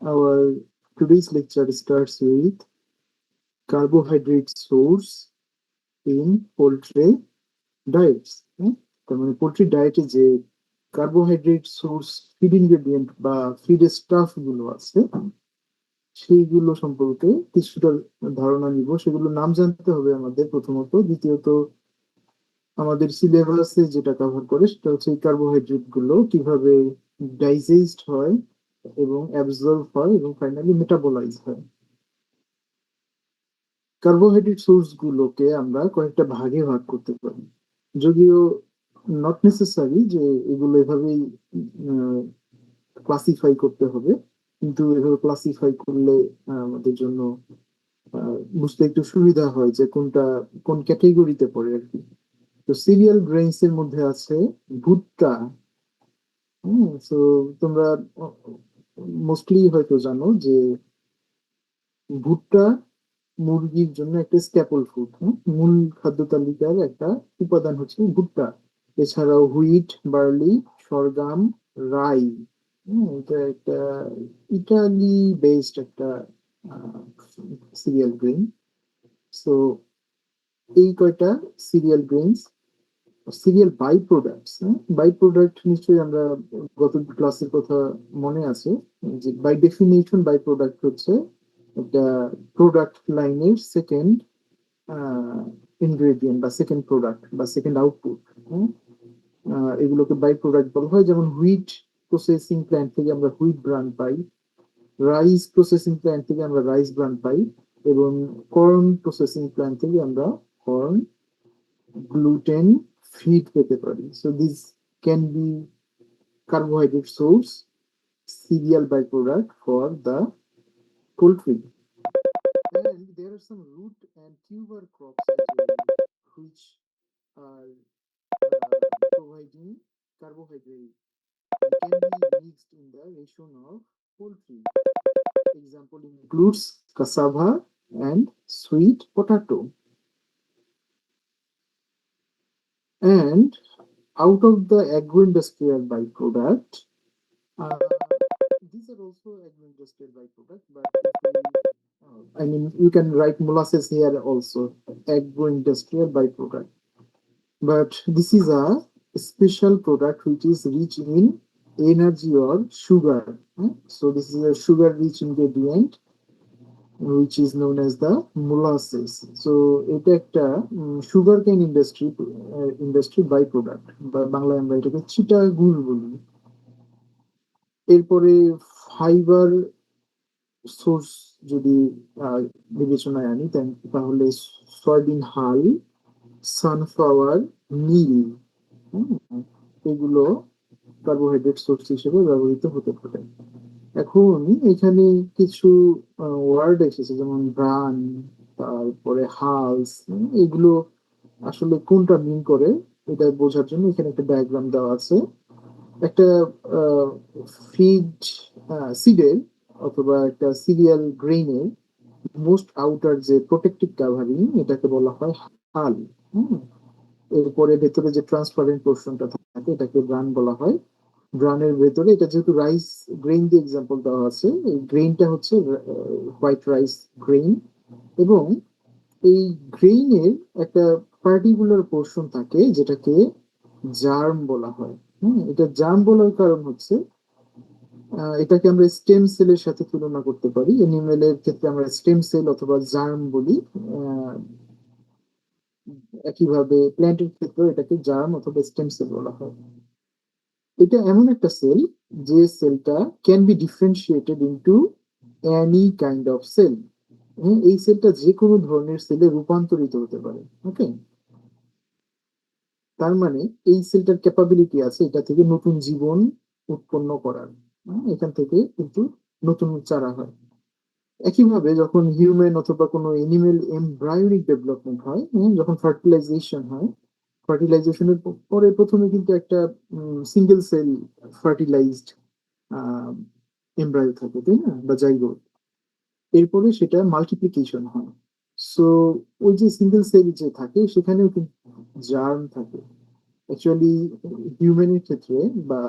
Our today's lecture starts with carbohydrate source in poultry diets. তার মানে poultry ডায়েটে যে কার্বোহাইড্রেট সোর্স ফিড ইনগ্রেডিয়েন্ট বা ফিড স্টাফ গুলো আছে সেইগুলো সম্পর্কে কিছুটা ধারণা নিব। সেগুলো নাম জানতে হবে আমাদের প্রথমত। দ্বিতীয়ত আমাদের সিলেবাসে যেটা কভার করে সেটা হচ্ছে এই কার্বোহাইড্রেট গুলো কিভাবে ডাইজেস্ট হয় এবং অ্যাবজর্ব হয় এবং ফাইনালি মেটাবোলাইজ হয়। কার্বোহাইড্রেট সোর্স গুলোকে আমরা কয়েকটা ভাগে ভাগ করতে পারি, যদিও নট নেসেসারি যে এগুলো এভাবেই ক্লাসিফাই করতে হবে, কিন্তু এভাবে ক্লাসিফাই করলে আমাদের জন্য বুঝতে একটু সুবিধা হয় যে কোনটা কোন ক্যাটেগরিতে পড়ে আর কি। তো সিরিয়াল গ্রেইনস এর মধ্যে আছে ভুট্টা। তো তোমরা মোস্টলি হয়তো জানো যে ভুট্টা মুরগির জন্য একটা স্ট্যাপল ফুড, মূল খাদ্য তালিকার একটা উপাদান হচ্ছে ভুট্টা। এছাড়াও হুইট, বার্লি, সরগম, রাই। এটা একটা ইটালি বেসড একটা সিরিয়াল গ্রেন। সো এই কয়টা cereal grains, cereal by products. By product নিশ্চয়ই আমরা গত ক্লাসের কথা মনে আছে যে বাই ডেফিনেশন বাই প্রোডাক্ট হচ্ছে একটা প্রোডাক্ট লাইনের সেকেন্ড ইনগ্রেডিয়েন্ট বা সেকেন্ড প্রোডাক্ট বা সেকেন্ড আউটপুট। এগুলোকে বাই প্রোডাক্ট বলা হয়। যেমন হুইট প্রসেসিং প্ল্যান্ট থেকে আমরা হুইট ব্রান্ড পাই, রাইস প্রসেসিং প্ল্যান্ট থেকে আমরা রাইস ব্রান্ড পাই, এবং কর্ন প্রসেসিং প্ল্যান্ট থেকে আমরা কর্ন গ্লুটেন ফিড পেতে পারি। So this can be carbohydrate source, cereal byproduct for the poultry. And there are some root and tuber crops as well, which are providing carbohydrate and can be mixed in the ration of poultry. Example includes cassava and sweet potato. And out of the agro-industrial byproduct, uh, these are also agro-industrial byproduct, but I mean, you can write molasses here also, agro-industrial byproduct. But this is a special product which is rich in energy or sugar. So this is a sugar-rich ingredient which is known as the molasses. So এটা একটা sugar কেন industry by product, বা বাংলায় আমরা এটাকে চিটা গুড় বলি। এরপরে ফাইবার সোর্স যদি বিবেচনায় আনি তাহলে সয়াবিন হাল, সানফ্লাওয়ার, নীল, এগুলো কার্বোহাইড্রেট সোর্স হিসেবে ব্যবহৃত হতে পারে। এখন এখানে কিছু ওয়ার্ড এসেছে যেমন ব্রান, তারপরে হালস। এগুলো আসলে কোনটা মিন করে এটা বোঝার জন্য এখানে একটা ডায়াগ্রাম দেওয়া আছে। একটা ফিড সিডের অথবা একটা সিরিয়াল গ্রেইনের মোস্ট আউটার যে প্রোটেক্টিভ কাভারিং এটাকে বলা হয় হাল। এরপরে ভেতরে যে ট্রান্সপারেন্ট পোর্শনটা থাকে এটাকে ব্রান বলা হয়। ব্রানের ভেতরে এটা যেহেতু রাইস গ্রেইন দিয়ে এক্সাম্পল দেওয়া আছে, এই গ্রেইনটা হচ্ছে হোয়াইট রাইস গ্রেইন, এবং এই গ্রেইনের একটা পার্টিকুলার পোর্শন থাকে যেটাকে জার্ম বলা হয়। এটা জার্ম বলার কারণ হচ্ছে এটাকে আমরা স্টেম সেলের সাথে তুলনা করতে পারি। এনিমেলের ক্ষেত্রে আমরা স্টেম সেল অথবা জার্ম বলি, একইভাবে প্ল্যান্টের ক্ষেত্রে এটাকে জার্ম অথবা স্টেম সেল বলা হয়। এটা এমন একটা সেল যে সেলটা can be differentiated into any kind of cell. এই সেলটা যে কোনো ধরনের সেলে রূপান্তরিত হতে পারে। ওকে, তার মানে এই সেলটার ক্যাপাবিলিটি আছে এটা থেকে নতুন জীবন উৎপন্ন করার। এখান থেকে কিন্তু নতুন চারা হয়। একইভাবে যখন হিউম্যান অথবা কোনো এনিমেল এমব্রায়োনিক ডেভেলপমেন্ট হয়, যখন ফার্টিলাইজেশন হয়, ফার্টিলাইজেশনের পরে প্রথমে কিন্তু একটা সিঙ্গেল সেল ফার্টিলাইজড এমব্রায়ো থাকে, তাই না, বা জাইগোট। এরপরে সেটা মাল্টিপ্লিকেশন হয়। সো ওই যে সিঙ্গেল সেল যে থাকে সেখানেও কিন্তু জার্ম থাকে। অ্যাকচুয়ালি হিউম্যানের ক্ষেত্রে বা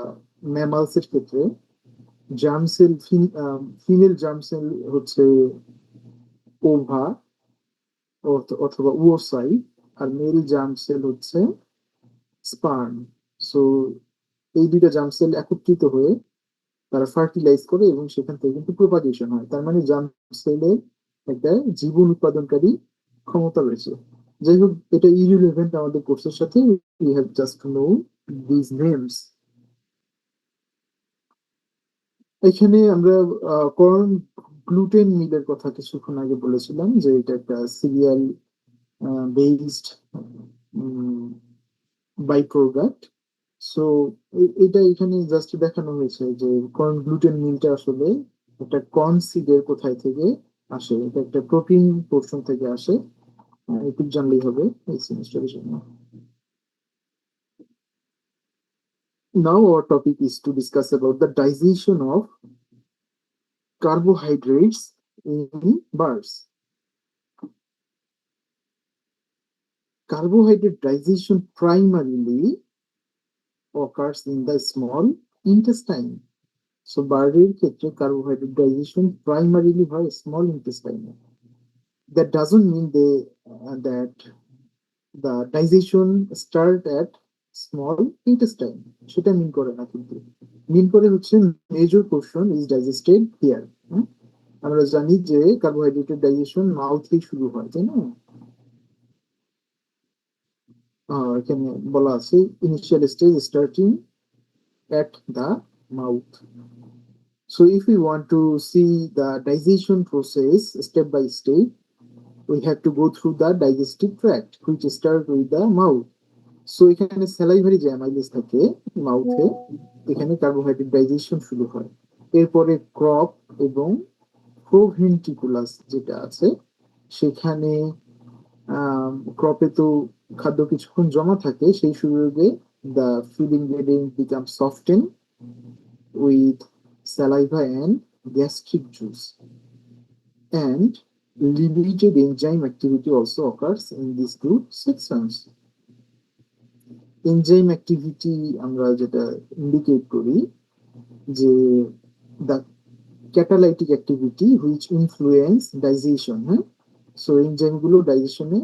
ম্যামালস এর ক্ষেত্রে germ sell, female germ sell হচ্ছে ওভা অথবা ওসাইট, আর মেল জার্ম সেল হচ্ছে স্পার্ম। সো এই দুইটা জার্ম সেল একত্রিত হয়ে তারা ফার্টিলাইজ করে এবং সেখান থেকে কিন্তু প্রোপাগেশন হয়। তার মানে জার্ম সেলের একটা জীবন উৎপাদনকারী ক্ষমতা রয়েছে। যাই হোক, এটা ইরিলেভেন্ট আমাদের কোর্সের সাথে। We have just know this names. এখানে আমরা কর্ন গ্লুটেন মিলের কথা কিছুক্ষণ আগে বলেছিলাম, যে এটা একটা cereal based by product. So এটা এখানে জাস্ট দেখানো হয়েছে যে কর্ন গ্লুটেন মিলটা আসলে একটা কর্ন সিডের কোথায় থেকে আসে। এটা একটা প্রোটিন পোর্শন থেকে আসে। একটু জানলেই হবে এই সেমিস্টারের জন্য। Now our topic is to discuss about the digestion of carbohydrates in birds. Carbohydrate digestion primarily occurs in the small intestine. So বার্ডের ক্ষেত্রে কার্বোহাইড্রেট ডাইজেশন প্রাইমারিলি হয় small ইন্টেস্টাইনে। That doesn't mean that the digestion start at small intestine, সেটা মিন করে না, কিন্তু মিন করে হচ্ছে major portion is digested here. আমরা জানি যে কার্বোহাইড্রেটের ডাইজেশন মাউথ থেকে শুরু হয়, তাই না? এখানে বলা আছে initial stage starting at the mouth. So if we want to see the digestion process step by step, we have to go through the digestive tract, which start with the mouth. So এখানে salivary যে amylase থাকে মাউথে, এখানে carbohydrate digestion শুরু হয়। এরপরে crop এবং প্রোভেন্ট্রিকুলাস যেটা আছে, সেখানে ক্রপে তো খাদ্য কিছুক্ষণ জমা থাকে, সেই সুযোগে the feeding gradient becomes softened with saliva and gastric juice, and limited enzyme activity also occurs in these two sections. Enzyme activity আমরা যেটা ইন্ডিকেট করি যে the catalytic activity which influence digestion, হ্যাঁ। সো এনজাইম গুলো ডাইজেশনে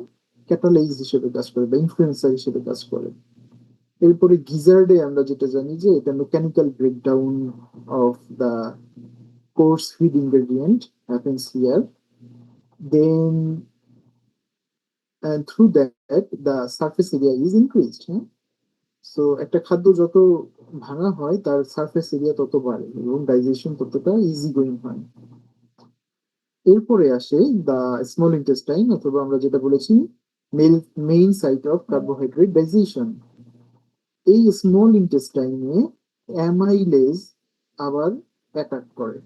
catalyse হিসেবে কাজ করে বা ইনফ্লুয়েন্সার হিসেবে কাজ করে। এরপরে গিজার্ডে আমরা যেটা জানি যে এটা mechanical breakdown of the coarse feed ingredient happens here, then through that the surface area is increased, হ্যাঁ। সো একটা খাদ্য যত ভাঙা হয় তার সারফেস এরিয়া তত বাড়ে এবং ডাইজেশন ততটা ইজি গোয়িং হয়। এরপরে আসে দ্য স্মল ইন্টেস্টাইন, অথবা আমরা যেটা বলেছি main site of carbohydrate digestion. এই স্মল ইন্টেস্টাইনে অ্যামাইলেজ আবার অ্যাটাক করে।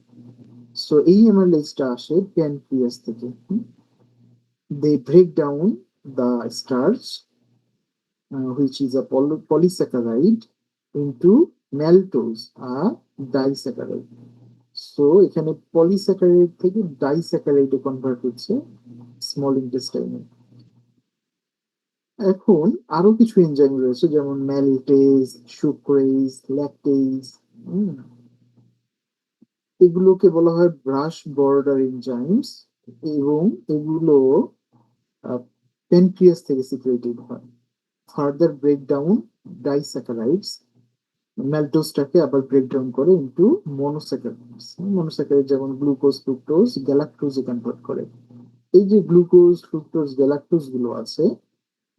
সো এই অ্যামাইলেজটা আসে প্যানক্রিয়াস থেকে। They break down the starch which is a polysaccharide into maltose, a disaccharide. So এখানে পলিস্যাকারাইড থেকে ডাইস্যাকারাইডে কনভার্ট হচ্ছে স্মল ইন্টেস্টাইনে। এখন আরো কিছু এনজাইম রয়েছে, যেমন ম্যালটেজ, সুক্রেজ, ল্যাকটেজ। এগুলোকে বলা হয় ব্রাশ বর্ডার এনজাইমস, এবং এগুলো প্যানক্রিয়াস থেকে সিক্রেটেড হয়। ফার্দার ব্রেকডাউন ডাইস্যাকারাইডস, ম্যালটোজটাকে আবার ব্রেকডাউন করে ইনটু মনোস্যাকারাইডস। মনোস্যাকারাইড যেমন গ্লুকোজ, ফ্রুক্টোজ, গ্যালাক্টোজে কনভার্ট করে। এই যে গ্লুকোজ, ফ্রুক্টোজ, গ্যালাক্টোজ গুলো আছে,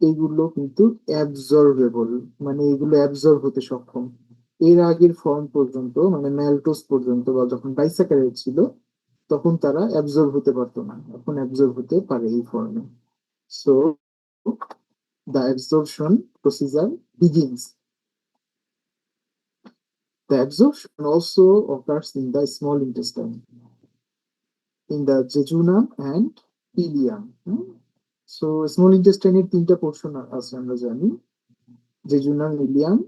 এইগুলো কিন্তু অ্যাবজর্বেবল, মানে এগুলো অ্যাবজর্ব হতে সক্ষম। এর আগের ফর্ম পর্যন্ত, মানে ম্যালটোজ পর্যন্ত বা যখন ডাইস্যাকারাইড ছিল, তখন তারা অ্যাবজর্ব হতে পারতো না, এখন অ্যাবজর্ব হতে পারে এই ফর্মে। So the absorption procedure begins. The absorption also occurs in the small intestine, in the jejunum and ileum. So small intestine এর তিনটা পোর্শন আছে আমরা জানি, জেজুনাম, ইলিয়াম,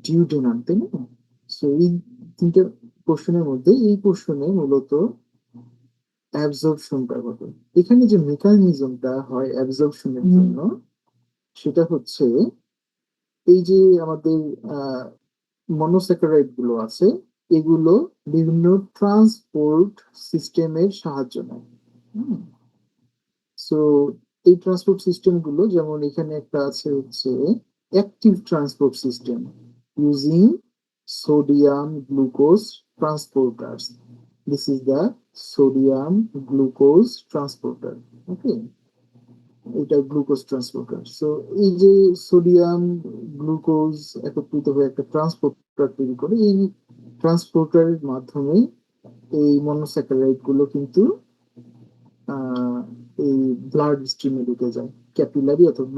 ডিউডেনাম, তাই না? সো এই তিনটা পোর্শনের মধ্যে এই পোর্শনে মূলত অ্যাবজর্পশনটা ঘটে। এখানে যে মেকানিজমটা হয় অ্যাবজর্পশনের জন্য, সেটা হচ্ছে এই যে আমাদের মনোস্যাকারাইড গুলো আছে, এগুলো বিভিন্ন ট্রান্সপোর্ট সিস্টেমের সাহায্য নেয়। সো এই ট্রান্সপোর্ট সিস্টেম গুলো যেমন এখানে একটা আছে হচ্ছে active transport system using sodium glucose transporters. This is the sodium glucose transporter. Okay, এটা গ্লুকোজ ট্রান্সপোর্টার। সো এই যে সোডিয়াম গ্লুকোজ একত্রিত হয়ে একটা ট্রান্সপোর্টার তৈরি করে, এই ট্রান্সপোর্টারের মাধ্যমে এই মনোস্যাকারাইড গুলো কিন্তু আহ, এই ব্লাড স্ট্রিমে ঢুকে যায়, ক্যাপিলারি অথবা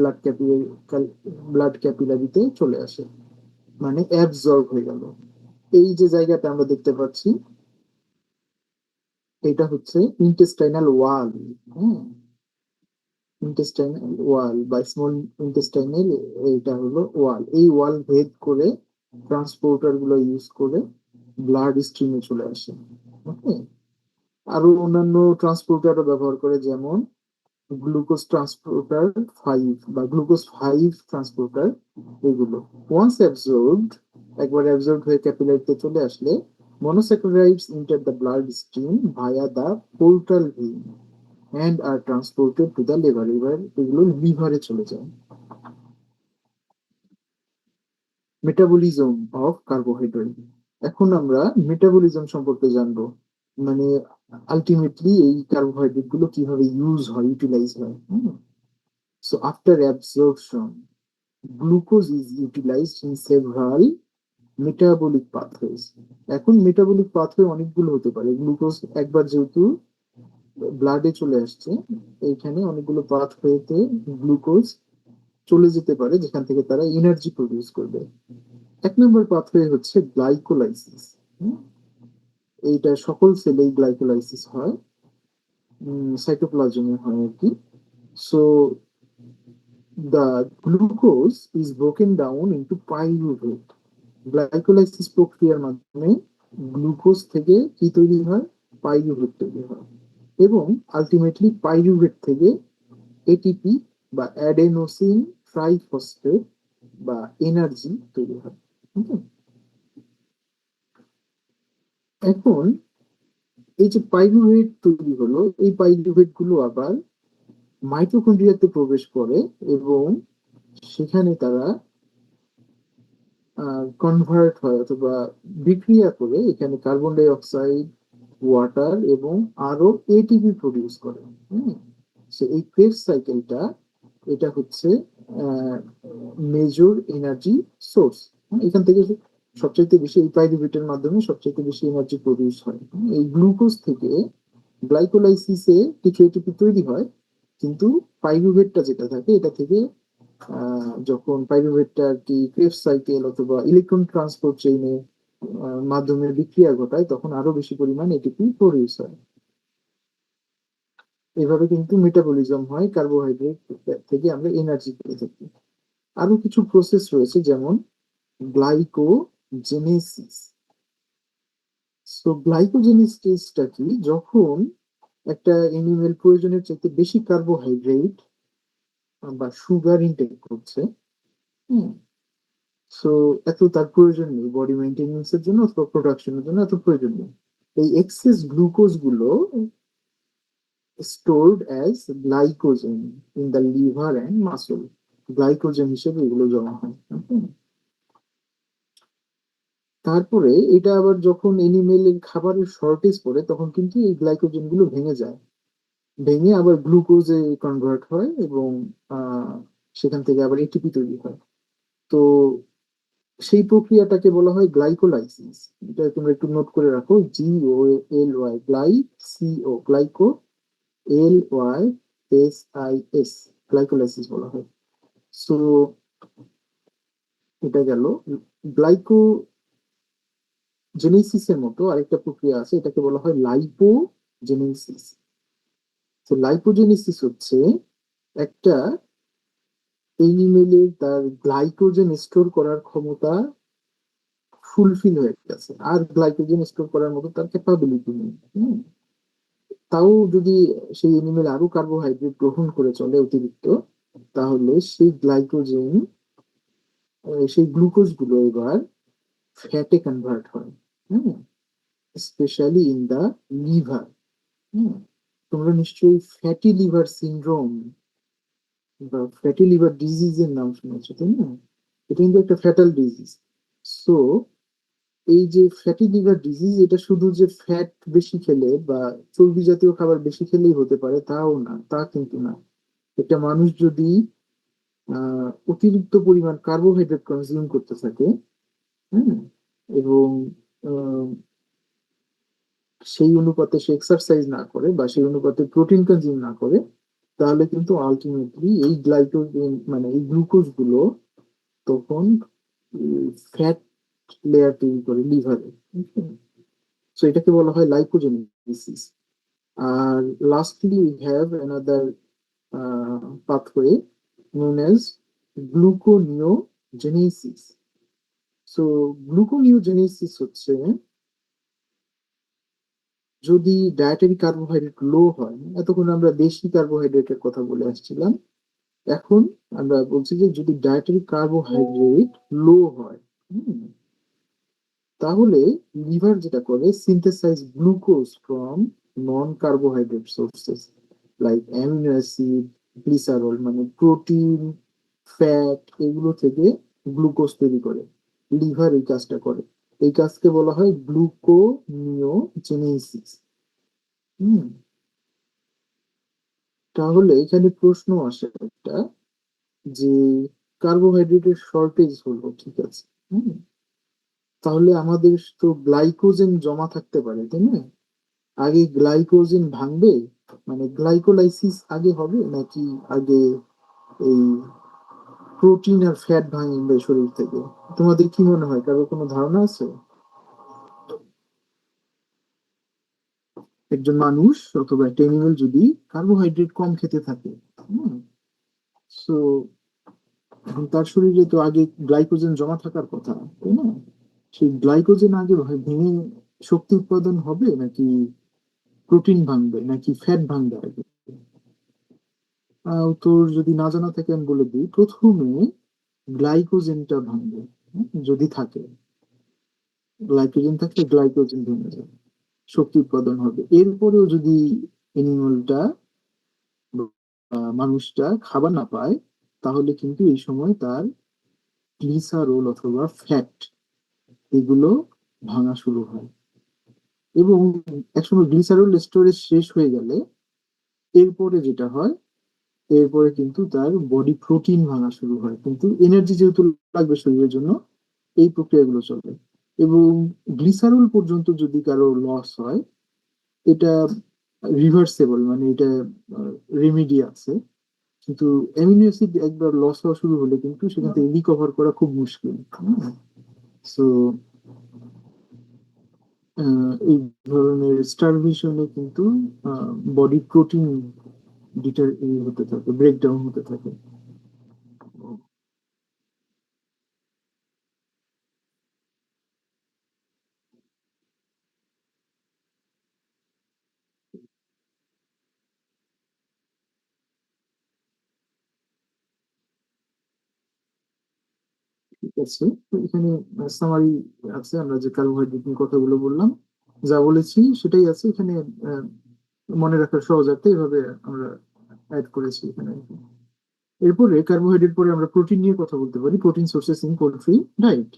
ব্লাড ক্যাপিলারিতে চলে আসে, মানে অ্যাবজর্ব হয়ে গেল। এই যে জায়গাটা আমরা দেখতে পাচ্ছি, এটা হচ্ছে ইন্টেস্টাইনাল ওয়াল। হ্যাঁ, ইন্টেস্টাইনাল ওয়াল বা স্মল ইন্টেস্টাইনাল, এইটা হলো ওয়াল। এই ওয়াল ভেদ করে ট্রান্সপোর্টার গুলো ইউজ করে ব্লাড স্ট্রিমে চলে আসে। ওকে, আরো অন্যান্য ট্রান্সপোর্টারও ব্যবহার করে, যেমন গ্লুকোজ ট্রান্সপোর্টার 5 বা গ্লুকোজ 5 ট্রান্সপোর্টার। এগুলো ওয়ান্স অ্যাবজর্বড, একবার অ্যাবজর্বড হয়ে ক্যাপিলারিতে চলে আসলে monosaccharides enter the bloodstream via the portal vein and are transported to the liver। এবার এগুলো লিভারে চলে যায়। Metabolism of carbohydrate. এখন আমরা মেটাবলিজম সম্পর্কে জানবো, মানে আলটিমেটলি এই কার্বোহাইড্রেট গুলো কিভাবে ইউজ হয়, ইউটিলাইজ হয়। So after absorption glucose is utilised in several metabolic pathways. এখন মেটাবলিক পাথওয়ে অনেকগুলো হতে পারে। গ্লুকোজ একবার যেহেতু ব্লাডে চলে আসছে, এইখানে অনেকগুলো পাথওয়েতে গ্লুকোজ চলে যেতে পারে, যেখান থেকে তারা এনার্জি প্রডিউস করবে। এক নম্বর পাথওয়ে হচ্ছে গ্লাইকোলাইসিস। এইটা সকল সেলেই গ্লাইকোলাইসিস হয়, সাইটোপ্লাজমে হয় আর কি। So the glucose is broken down into pyruvate। Glycolysis প্রক্রিয়ার মাধ্যমে গ্লুকোজ থেকে কি তৈরি হয়, পাইরুভেট তৈরি হয়, এবং আলটিমেটলি পাইরুভেট থেকে এটিপি বা অ্যাডেনোসিন ট্রাইফসফেট বা এনার্জি তৈরি হয়। এখন এই যে পাইরুভেট তৈরি হলো, এই পাইরুভেট গুলো আবার মাইটোকন্ড্রিয়াতে প্রবেশ করে এবং সেখানে তারা কনভার্ট হয় অথবা বিক্রিয়া করে এখানে কার্বন ডাই অক্সাইড, ওয়াটার এবং আরো এটিপি প্রডিউস করে। সো এই ক্রেবস সাইকেলটা, এটা হচ্ছে মেজর এনার্জি সোর্স। এখান থেকে সবচেয়ে বেশি এই পাইরুভেটের মাধ্যমে সবচেয়ে বেশি এনার্জি প্রডিউস হয়। এই গ্লুকোজ থেকে গ্লাইকোলাইসিসে কিছু এটিপি তৈরি হয়, কিন্তু পাইরুভেটটা যেটা থাকে এটা থেকে যখন পাইরুভেটটা আর কি ক্রেবস সাইকেল অথবা ইলেকট্রন ট্রান্সপোর্ট চেইনে মাধ্যমে বিক্রিয়া ঘটায়, তখন আরো বেশি পরিমাণ এটিপি প্রডিউস হয়। এভাবে কিন্তু মেটাবলিজম হয়, কার্বোহাইড্রেট থেকে আমরা এনার্জি পেয়ে থাকি। আরো কিছু প্রসেস রয়েছে, যেমন গ্লাইকোজেনেসিস। সো গ্লাইকোজেনেসিসটা কি, যখন একটা এনিমেল প্রয়োজনের চাইতে বেশি কার্বোহাইড্রেট বা সুগার ইনটেক করছে, সো এত তার প্রয়োজন নেই বডি মেনটেনেন্স এর জন্য অথবা প্রোডাকশনের জন্য, এত প্রয়োজন নেই। এই এক্সেস গ্লুকোজ গুলো stored as glycogen in the liver and muscle। Glycogen হিসেবে এগুলো জমা হয়। তারপরে এটা আবার যখন এনিমেলের খাবারের শর্টেজ পড়ে, তখন কিন্তু এই গ্লাইকোজেন গুলো ভেঙে যায়, ভেঙে আবার গ্লুকোজে কনভার্ট হয় এবং সেখান থেকে আবার এটিপি তৈরি হয়। তো সেই প্রক্রিয়াটাকে বলা হয় গ্লাইকোলাইসিস। এটা তোমরা একটু নোট করে রাখো, GOLY, গ্লাইকো, LYSIS, গ্লাইকোলাইসিস বলা হয়। সো এটা গেল। গ্লাইকোজেনেসিসের মতো আরেকটা প্রক্রিয়া আছে, এটাকে বলা হয় লাইপোজেনেসিস। তো লাইপোজেনেসিস হচ্ছে একটা এনিমেলের তার গ্লাইকোজেন স্টোর করার ক্ষমতা ফুলফিল হয়ে গেছে, আর গ্লাইকোজেন স্টোর করার মতো তার ক্যাপাবিলিটি নেই। তাও যদি সেই এনিমেল আরো কার্বোহাইড্রেট গ্রহণ করে চলে অতিরিক্ত, তাহলে সেই গ্লাইকোজেন, সেই গ্লুকোজ গুলো এবার ফ্যাটে কনভার্ট হয়। হ্যাঁ, স্পেশালি ইন দা লিভার। হ্যাঁ, তোমরা নিশ্চয়ই ফ্যাটি লিভার সিনড্রোম বা ফ্যাটি লিভার ডিজিজের নাম শুনেছো, তাই না? এটা কিন্তু একটা ফ্যাটাল ডিজিজ। সো এই যে ফ্যাটি লিভার ডিজিজ, এটা শুধু যে ফ্যাট বেশি খেলে বা চর্বি জাতীয় খাবার বেশি খেলেই হতে পারে তাও না, তা কিন্তু না। একটা মানুষ যদি অতিরিক্ত পরিমাণ কার্বোহাইড্রেট কনজিউম করতে থাকে, হ্যাঁ, এবং আহ, সেই অনুপাতে সে এক্সারসাইজ না করে বা সেই অনুপাতে প্রোটিন কনজিউম না করে, তাহলে কিন্তু আলটিমেটলি এই গ্লাইকোজেন মানে এই গ্লুকোজ গুলো তখন ফ্যাট লেয়ার তৈরি করে লিভারে। সো এটাকে বলা হয় লাইপোজেনেসিস। আর lastly we have another pathway known as gluconeogenesis. So gluconeogenesis হচ্ছে যদি ডায়েটারি কার্বোহাইড্রেট লো হয়। এতক্ষণ আমরা বেশি কার্বোহাইড্রেটের কথা বলে আসছিলাম, এখন আমরা বলছি যে যদি ডায়েটারি কার্বোহাইড্রেট লো হয়, হুম, তাহলে লিভার যেটা করে synthesise glucose from non carbohydrate sources like amino acid, glycerol মানে প্রোটিন, ফ্যাট, এগুলো থেকে গ্লুকোজ তৈরি করে। লিভার এই কাজটা করে। এই কাজকে বলা হয় গ্লুকোনিওজেনেসিস। হুম, তাহলে এখানে প্রশ্ন আসে একটা, যে কার্বোহাইড্রেটের শর্টেজ হলো, ঠিক আছে, হুম, তাহলে আমাদের তো গ্লাইকোজেন জমা থাকতে পারে, তাই না? আগে গ্লাইকোজেন ভাঙবে, মানে গ্লাইকোলাইসিস আগে হবে নাকি আগে এই প্রোটিন আর ফ্যাট ভাঙবে শরীর থেকে? তোমাদের কি মনে হয়, কারো কোনো ধারণা আছে? একজন মানুষ অথবা একটা অ্যানিমেল যদি কার্বোহাইড্রেট কম খেতে থাকে, সো এখন তার শরীরে তো আগে গ্লাইকোজেন জমা থাকার কথা, তাই না? সেই গ্লাইকোজেন আগে ভেঙে শক্তি উৎপাদন হবে নাকি প্রোটিন ভাঙবে নাকি ফ্যাট ভাঙবে আগে? তোর যদি না জানা থাকে আমি বলে দিই, প্রথমে গ্লাইকোজেনটা ভাঙবে। যদি থাকে, গ্লাইকোজেন থাকলে গ্লাইকোজেন ভেঙে যাবে, শক্তি উৎপাদন হবে। এরপরেও যদি এনিমেলটা, মানুষটা খাবার না পায়, তাহলে কিন্তু এই সময় তার গ্লিসারল অথবা ফ্যাট, এগুলো ভাঙা শুরু হয়। এবং একসময় গ্লিসারল স্টোরেজ শেষ হয়ে গেলে এরপরে যেটা হয়, এরপরে কিন্তু তার বডি প্রোটিন ভাঙা শুরু হয়, কিন্তু এনার্জি যেহেতু লাগবে শরীরের জন্য, এই প্রক্রিয়াগুলো চলে। এবং গ্লিসারল পর্যন্ত যদি কারো লস হয়, এটা রিভার্সেবল, মানে এটা রেমেডি আছে। কিন্তু অ্যামিনো অ্যাসিড একবার লস হওয়া শুরু হলে কিন্তু সেখান থেকে রিকভার করা খুব মুশকিল। সো এই ধরনের স্টারভেশনে কিন্তু বডি প্রোটিন ডিটার হতে থাকে, ব্রেকডাউন হতে থাকে। ঠিক আছে, তো এখানে সামারি আছে, আমরা যে কার্বোহাইড্রেট নিয়ে কথাগুলো বললাম, যা বলেছি সেটাই আছে এখানে। আহ, মনে রাখার সহজার্থে এভাবে আমরা অ্যাড করেছি এখানে। এরপরে কার্বোহাইড্রেট পরে আমরা প্রোটিন নিয়ে কথা বলতে পারি, protein sources in poultry diet.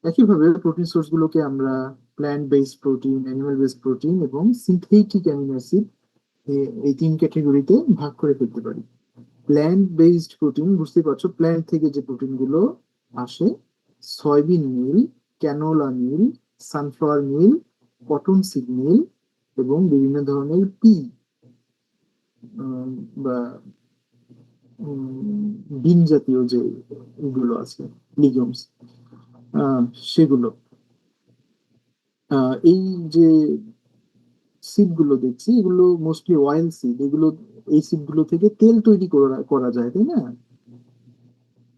একইভাবে প্রোটিন সোর্স গুলোকে আমরা plant based protein, animal based protein এবং সিনথেটিক অ্যামিনো অ্যাসিড, এই তিন ক্যাটেগরিতে ভাগ করে ফেলতে পারি। প্ল্যান্ট বেসড প্রোটিন, বুঝতে পারছো, প্ল্যান্ট থেকে যে প্রোটিন গুলো আসে, সয়াবিন মিল, ক্যানোলা মিল, সানফ্লাওয়ার মিল, কটন সিড মিল এবং বিভিন্ন ধরনের পি বা বিন জাতীয় যে গুলো আছে, লিগিউমস, সেগুলো, এই যে সিড গুলো দেখছি, এগুলো মোস্টলি অয়েল সিড। এগুলো, এই সিড গুলো থেকে তেল তৈরি করা করা যায়, তাই না?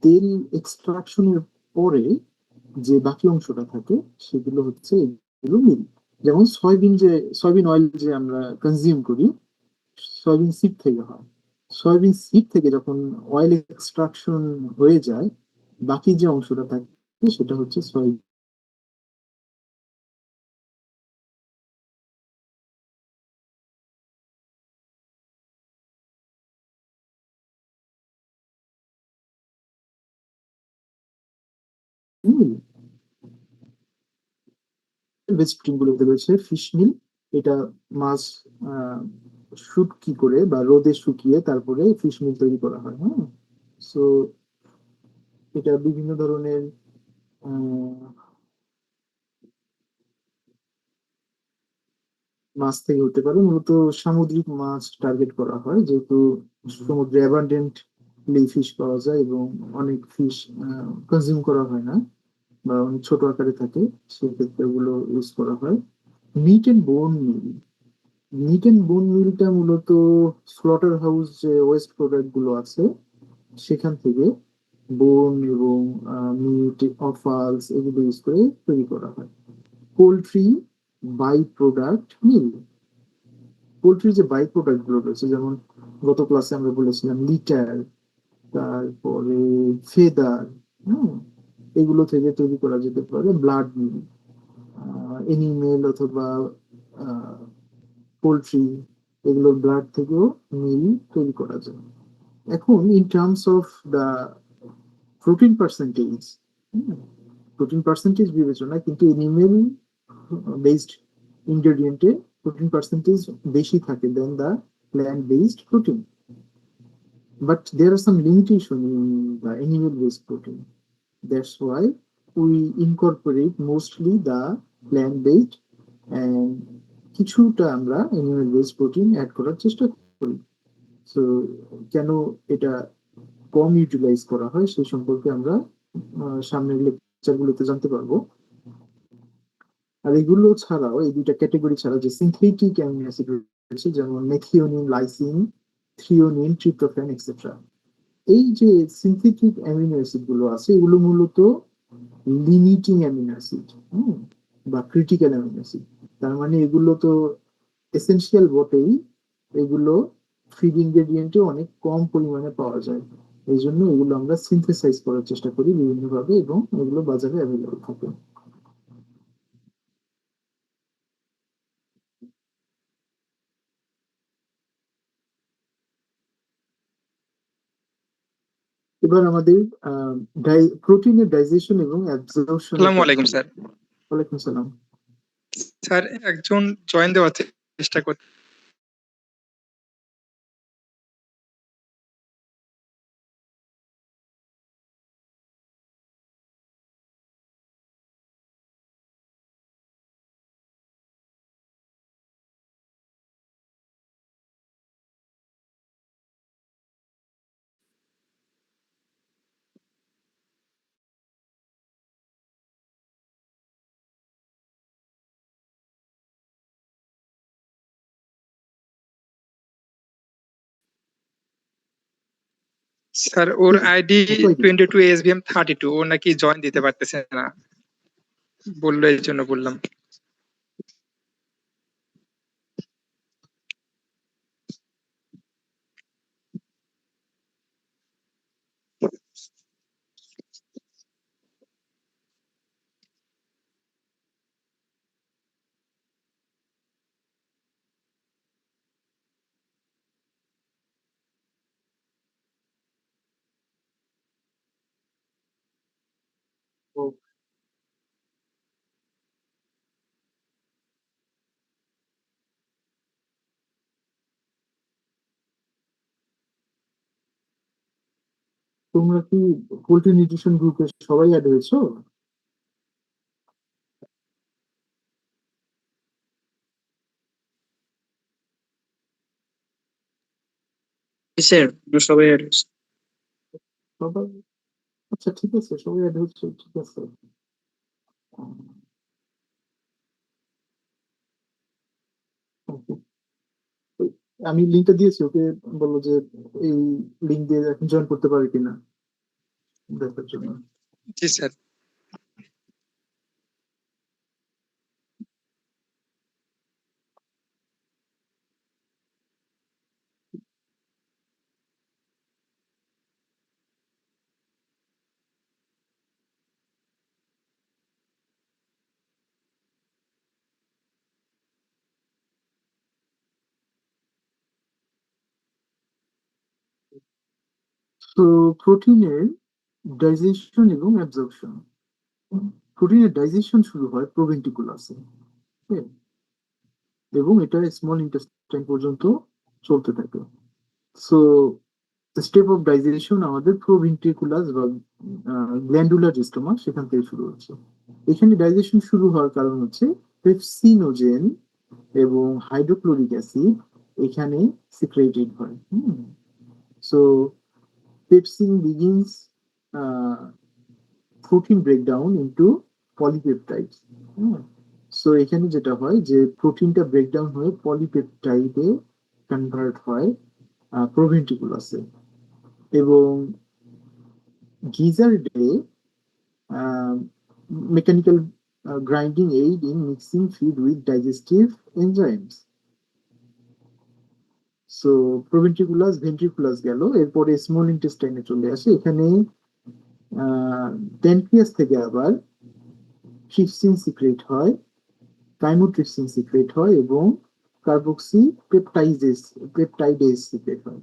তেল এক্সট্রাকশনের পরে যে বাকি অংশটা থাকে, সেগুলো হচ্ছে এগুলো মিল। যেমন সয়াবিন, যে সয়াবিন অয়েল যে আমরা কনজিউম করি, সয়াবিন সিড থেকে হয়। সয়াবিন সিড থেকে যখন অয়েল এক্সট্রাকশন হয়ে যায়, বাকি যে অংশটা থাকে সেটা হচ্ছে সয়াবিন মিল, ভেজ প্রোটিন গুলোতে রয়েছে ফিশ মিল। এটা মাছ শুটকি করে বা রোদে শুকিয়ে তারপরে ফিশ মিল তৈরি করা হয়। হ্যাঁ, সো এটা বিভিন্ন ধরনের আহ, মাছ থেকে হতে পারে, মূলত সামুদ্রিক মাছ টার্গেট করা হয়, যেহেতু সমুদ্রে অ্যাবান্ডেন্টলি ফিশ পাওয়া যায় এবং অনেক ফিশ কনজিউম করা হয় না বা অনেক ছোট আকারে থাকে, সেক্ষেত্রে ওগুলো ইউজ করা হয়। মিট এন্ড বোন মিল, মিট এন্ড বোন মিলটা মূলত স্লটার হাউস যে ওয়েস্ট প্রোডাক্ট গুলো আছে সেখান থেকে বোন এবং মিট, অফালস এগুলো ইউজ করে তৈরি করা হয়। পোলট্রি বাই প্রোডাক্ট মিল, পোলট্রির যে বাই প্রোডাক্ট গুলো রয়েছে, যেমন গত ক্লাসে আমরা বলেছিলাম লিটার, তারপরে ফেদার, হ্যাঁ, এগুলো থেকে তৈরি করা যেতে পারে ব্লাড মিল। এনিমেল অথবা পোলট্রি এগুলোর ব্লাড থেকেও মিল তৈরি করা যায়। এখন in terms of the protein percentage, protein percentage বিবেচনায় কিন্তু এনিমেল বেসড ইনগ্রেডিয়েন্টে প্রোটিন পার্সেন্টেজ বেশি থাকে then the plant based protein, but there are some limitation in the animal based protein. That's why we incorporate mostly the plant based and কিছুটা আমরা animal based protein add করার চেষ্টা করি। So কেন এটা কম utilise করা হয় সেই সম্পর্কে আমরা সামনের লেকচারগুলোতে জানতে পারবো। আর এগুলো ছাড়াও, এই দুইটা ক্যাটাগরি ছাড়া যে সিনথেটিক অ্যামিনো অ্যাসিড রয়েছে, যেমন methionine, lysine, threonine, tryptophan etcetera, এই যে সিনথেটিক অ্যামিনো অ্যাসিড গুলো আছে এগুলো মূলত লিমিটিং অ্যামিনো অ্যাসিড বা ক্রিটিক্যাল অ্যামিনো অ্যাসিড। তার মানে এগুলো তো এসেনশিয়াল বটেই, এগুলো ফিড ইনগ্রেডিয়েন্টে অনেক কম পরিমাণে পাওয়া যায়, এই জন্য এগুলো আমরা সিনথেসাইজ করার চেষ্টা করি বিভিন্ন ভাবে এবং এগুলো বাজারে অ্যাভেলেবল থাকে। এবার আমাদের প্রোটিনের ডাইজেশন এবং অ্যাবজর্পশনের আসসালামু কথা আলাইকুম বলি। স্যার। ওয়ালাইকুম সালাম। স্যার একজন জয়েন দেওয়ার চেষ্টা করতে। স্যার ওর আইডি কত আইডি? 22 এসবিএম 32, ও নাকি জয়েন দিতে পারতেছে না, বললো, এই জন্য বললাম। তোমরা কি পোল্ট্রি নিউট্রিশন গ্রুপে সবাই অ্যাড হয়েছো? স্যার সবাই সবাই? আচ্ছা ঠিক আছে, সবাই অ্যাড হচ্ছে, ঠিক আছে। Okay. আমি লিঙ্কটা দিয়েছি ওকে, বললো যে এই লিঙ্ক দিয়ে এখন জয়েন করতে পারে কিনা দেখার জন্য। জি স্যার। তো প্রোটিনের ডাইজেশন এবং অ্যাবজর্পশন, প্রোটিনের ডাইজেশন শুরু হয় প্রোভেন্ট্রিকুলাসে, এবং এটা স্মল ইন্টেস্টাইন পর্যন্ত চলতে থাকে। সো স্টেপ অফ ডাইজেশন আমাদের প্রোভেন্ট্রিকুলাস বা গ্ল্যান্ডুলার স্টোমা সেখান থেকে শুরু হচ্ছে। এখানে ডাইজেশন শুরু হওয়ার কারণ হচ্ছে পেপসিনোজেন এবং হাইড্রোক্লোরিক অ্যাসিড এখানে সিক্রেটেড হয়। So pepsin begins protein breakdown into polypeptides. So এখানে যেটা হয় যে প্রোটিনটা ব্রেকডাউন হয়ে পলিপেপটাইডে কনভার্ট হয় প্রোভেন্ট্রিকুলাসে, এবং গিজার্ডে mechanical grinding aid in mixing feed with digestive enzymes. So proventriculus ventriculus গেল, এরপরে স্মল ইন্টেস্টাইনে চলে আসে। এখানে প্যানক্রিয়াস থেকে আবার ট্রিপসিন সিক্রেট হয়, কাইমোট্রিপসিন সিক্রেট হয়, এবং কার্বক্সি পেপটাইডেজ সিক্রেট হয়।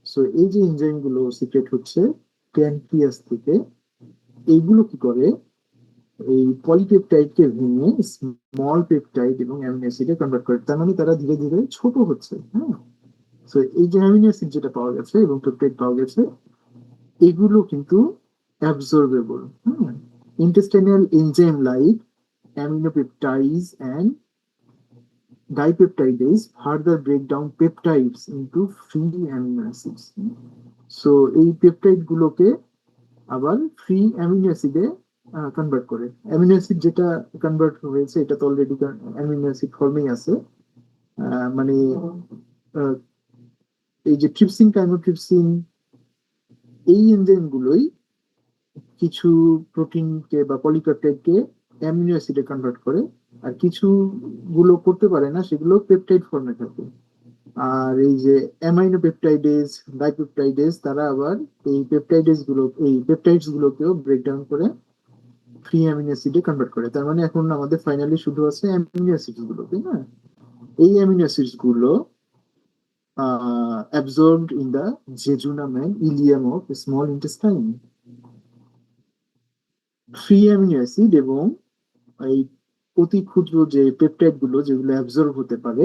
সো এই যে এনজাইম গুলো সিক্রেট হচ্ছে প্যানক্রিয়াস থেকে, এইগুলো কি করে এই পলিপেপটাইডকে ভেঙে স্মল পেপটাইড এবং অ্যামিনো অ্যাসিডে কনভার্ট করে। তার মানে তারা ধীরে ধীরে ছোট হচ্ছে। তো এই যে অ্যামিনো অ্যাসিড যেটা পাওয়া গেছে এবং পেপটাইড পাওয়া গেছে, এগুলো কিন্তু absorbable. Intestinal enzyme like aminopeptides and dipeptidase further break down peptides into free amino acids. So এই পেপটাইড গুলোকে আবার ফ্রি অ্যামিনো অ্যাসিডে কনভার্ট করে। অ্যামিনো অ্যাসিড যেটা কনভার্ট হয়েছে এটা তো অলরেডি অ্যামিনো অ্যাসিড ফর্মেই আছে। মানে এই যে ট্রিপসিন কাইমোট্রিপসিন এই এনজাইম গুলোই কিছু প্রোটিনকে বা পলিপেপটাইডকে অ্যামিনো অ্যাসিডে কনভার্ট করে, আর কিছু গুলো করতে পারে না, সেগুলো পেপটাইড ফর্মে থাকে। আর এই যে অ্যামাইনো পেপটাইডেজ, ডাইপেপটাইডেজ, তারা আবার এই পেপটাইডস গুলোকেও ব্রেকডাউন করে ফ্রি অ্যামিনো অ্যাসিডে কনভার্ট করে। তার মানে এখন আমাদের ফাইনালি শুধু আছে অ্যামিনো অ্যাসিডস গুলো, তাই না? এই অ্যামিনো অ্যাসিডস গুলো absorbed in the jejunum and ileum of small intestine. Free amino acid এবং এই অতি ক্ষুদ্র যে পেপটাইড গুলো যেগুলো অ্যাবজর্ব হতে পারে,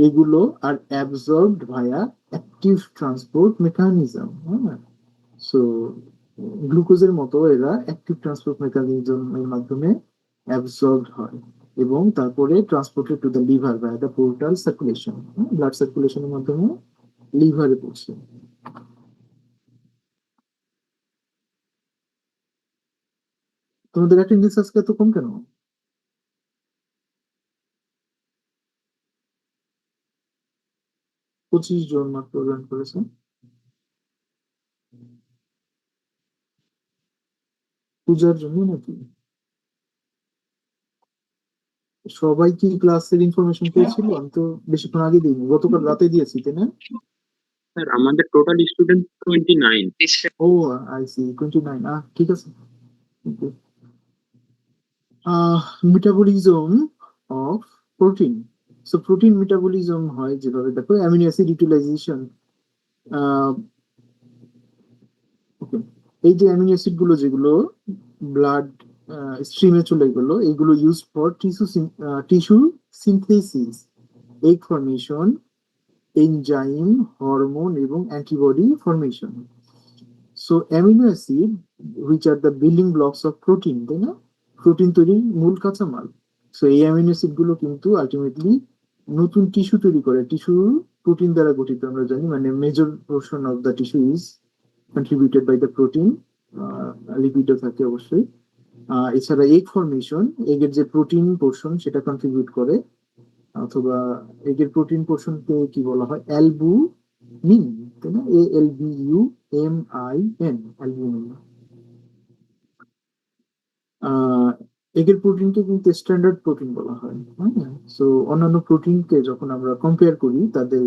এগুলো আর অ্যাবজর্বড ভায়া অ্যাক্টিভ ট্রান্সপোর্ট মেকানিজম। সো গ্লুকোজের মতো এরা অ্যাক্টিভ ট্রান্সপোর্ট মেকানিজমের মাধ্যমে অ্যাবজর্বড হয় এবং তারপরে transported to the liver by the portal circulation, blood সার্কুলেশনের মাধ্যমে লিভারে পৌঁছে। তোমাদের অ্যাটেন্ডেন্স আজকে এত কম কেন? 25 জন মাত্র জয়েন করেছে। পূজার জন্য নাকি? সবাই কি ক্লাসের ইনফরমেশন পেয়েছিল? আমি তো বেশিক্ষণ আগে দিইনি, গতকাল রাতে দিয়েছি, তাই না? স্যার আমাদের total student 29। Oh I see, 29। ঠিক আছে। Metabolism of protein. So protein metabolism হয় যেভাবে, দেখো অ্যামিনো অ্যাসিড ইউটিলাইজেশন। এই যে অ্যামিনো অ্যাসিড গুলো যেগুলো ব্লাড স্ট্রিমে চলে গেলো, এগুলো use for tissue synthesis, egg formation, enzyme, hormone এবং antibody formation. So amino acid which are the building blocks of protein, তাই না? প্রোটিন তৈরির মূল কাঁচামাল। সো এই অ্যামিনো অ্যাসিড গুলো কিন্তু আলটিমেটলি নতুন টিস্যু তৈরি করে। টিস্যু প্রোটিন দ্বারা গঠিত আমরা জানি, মানে major portion of the tissue is contributed by the protein. লিপিডও থাকে অবশ্যই। এছাড়া এগ ফর্মেশন, এগের যে প্রোটিন পোর্শন সেটা কন্ট্রিবিউট করে, অথবা এগের প্রোটিন পোর্শনকে কি বলা হয়, অ্যালবুমিন, তাই না? ALBUMIN, albumin. এগের প্রোটিনকে কিন্তু স্ট্যান্ডার্ড প্রোটিন বলা হয়। সো অন্যান্য প্রোটিনকে যখন আমরা কম্পেয়ার করি, তাদের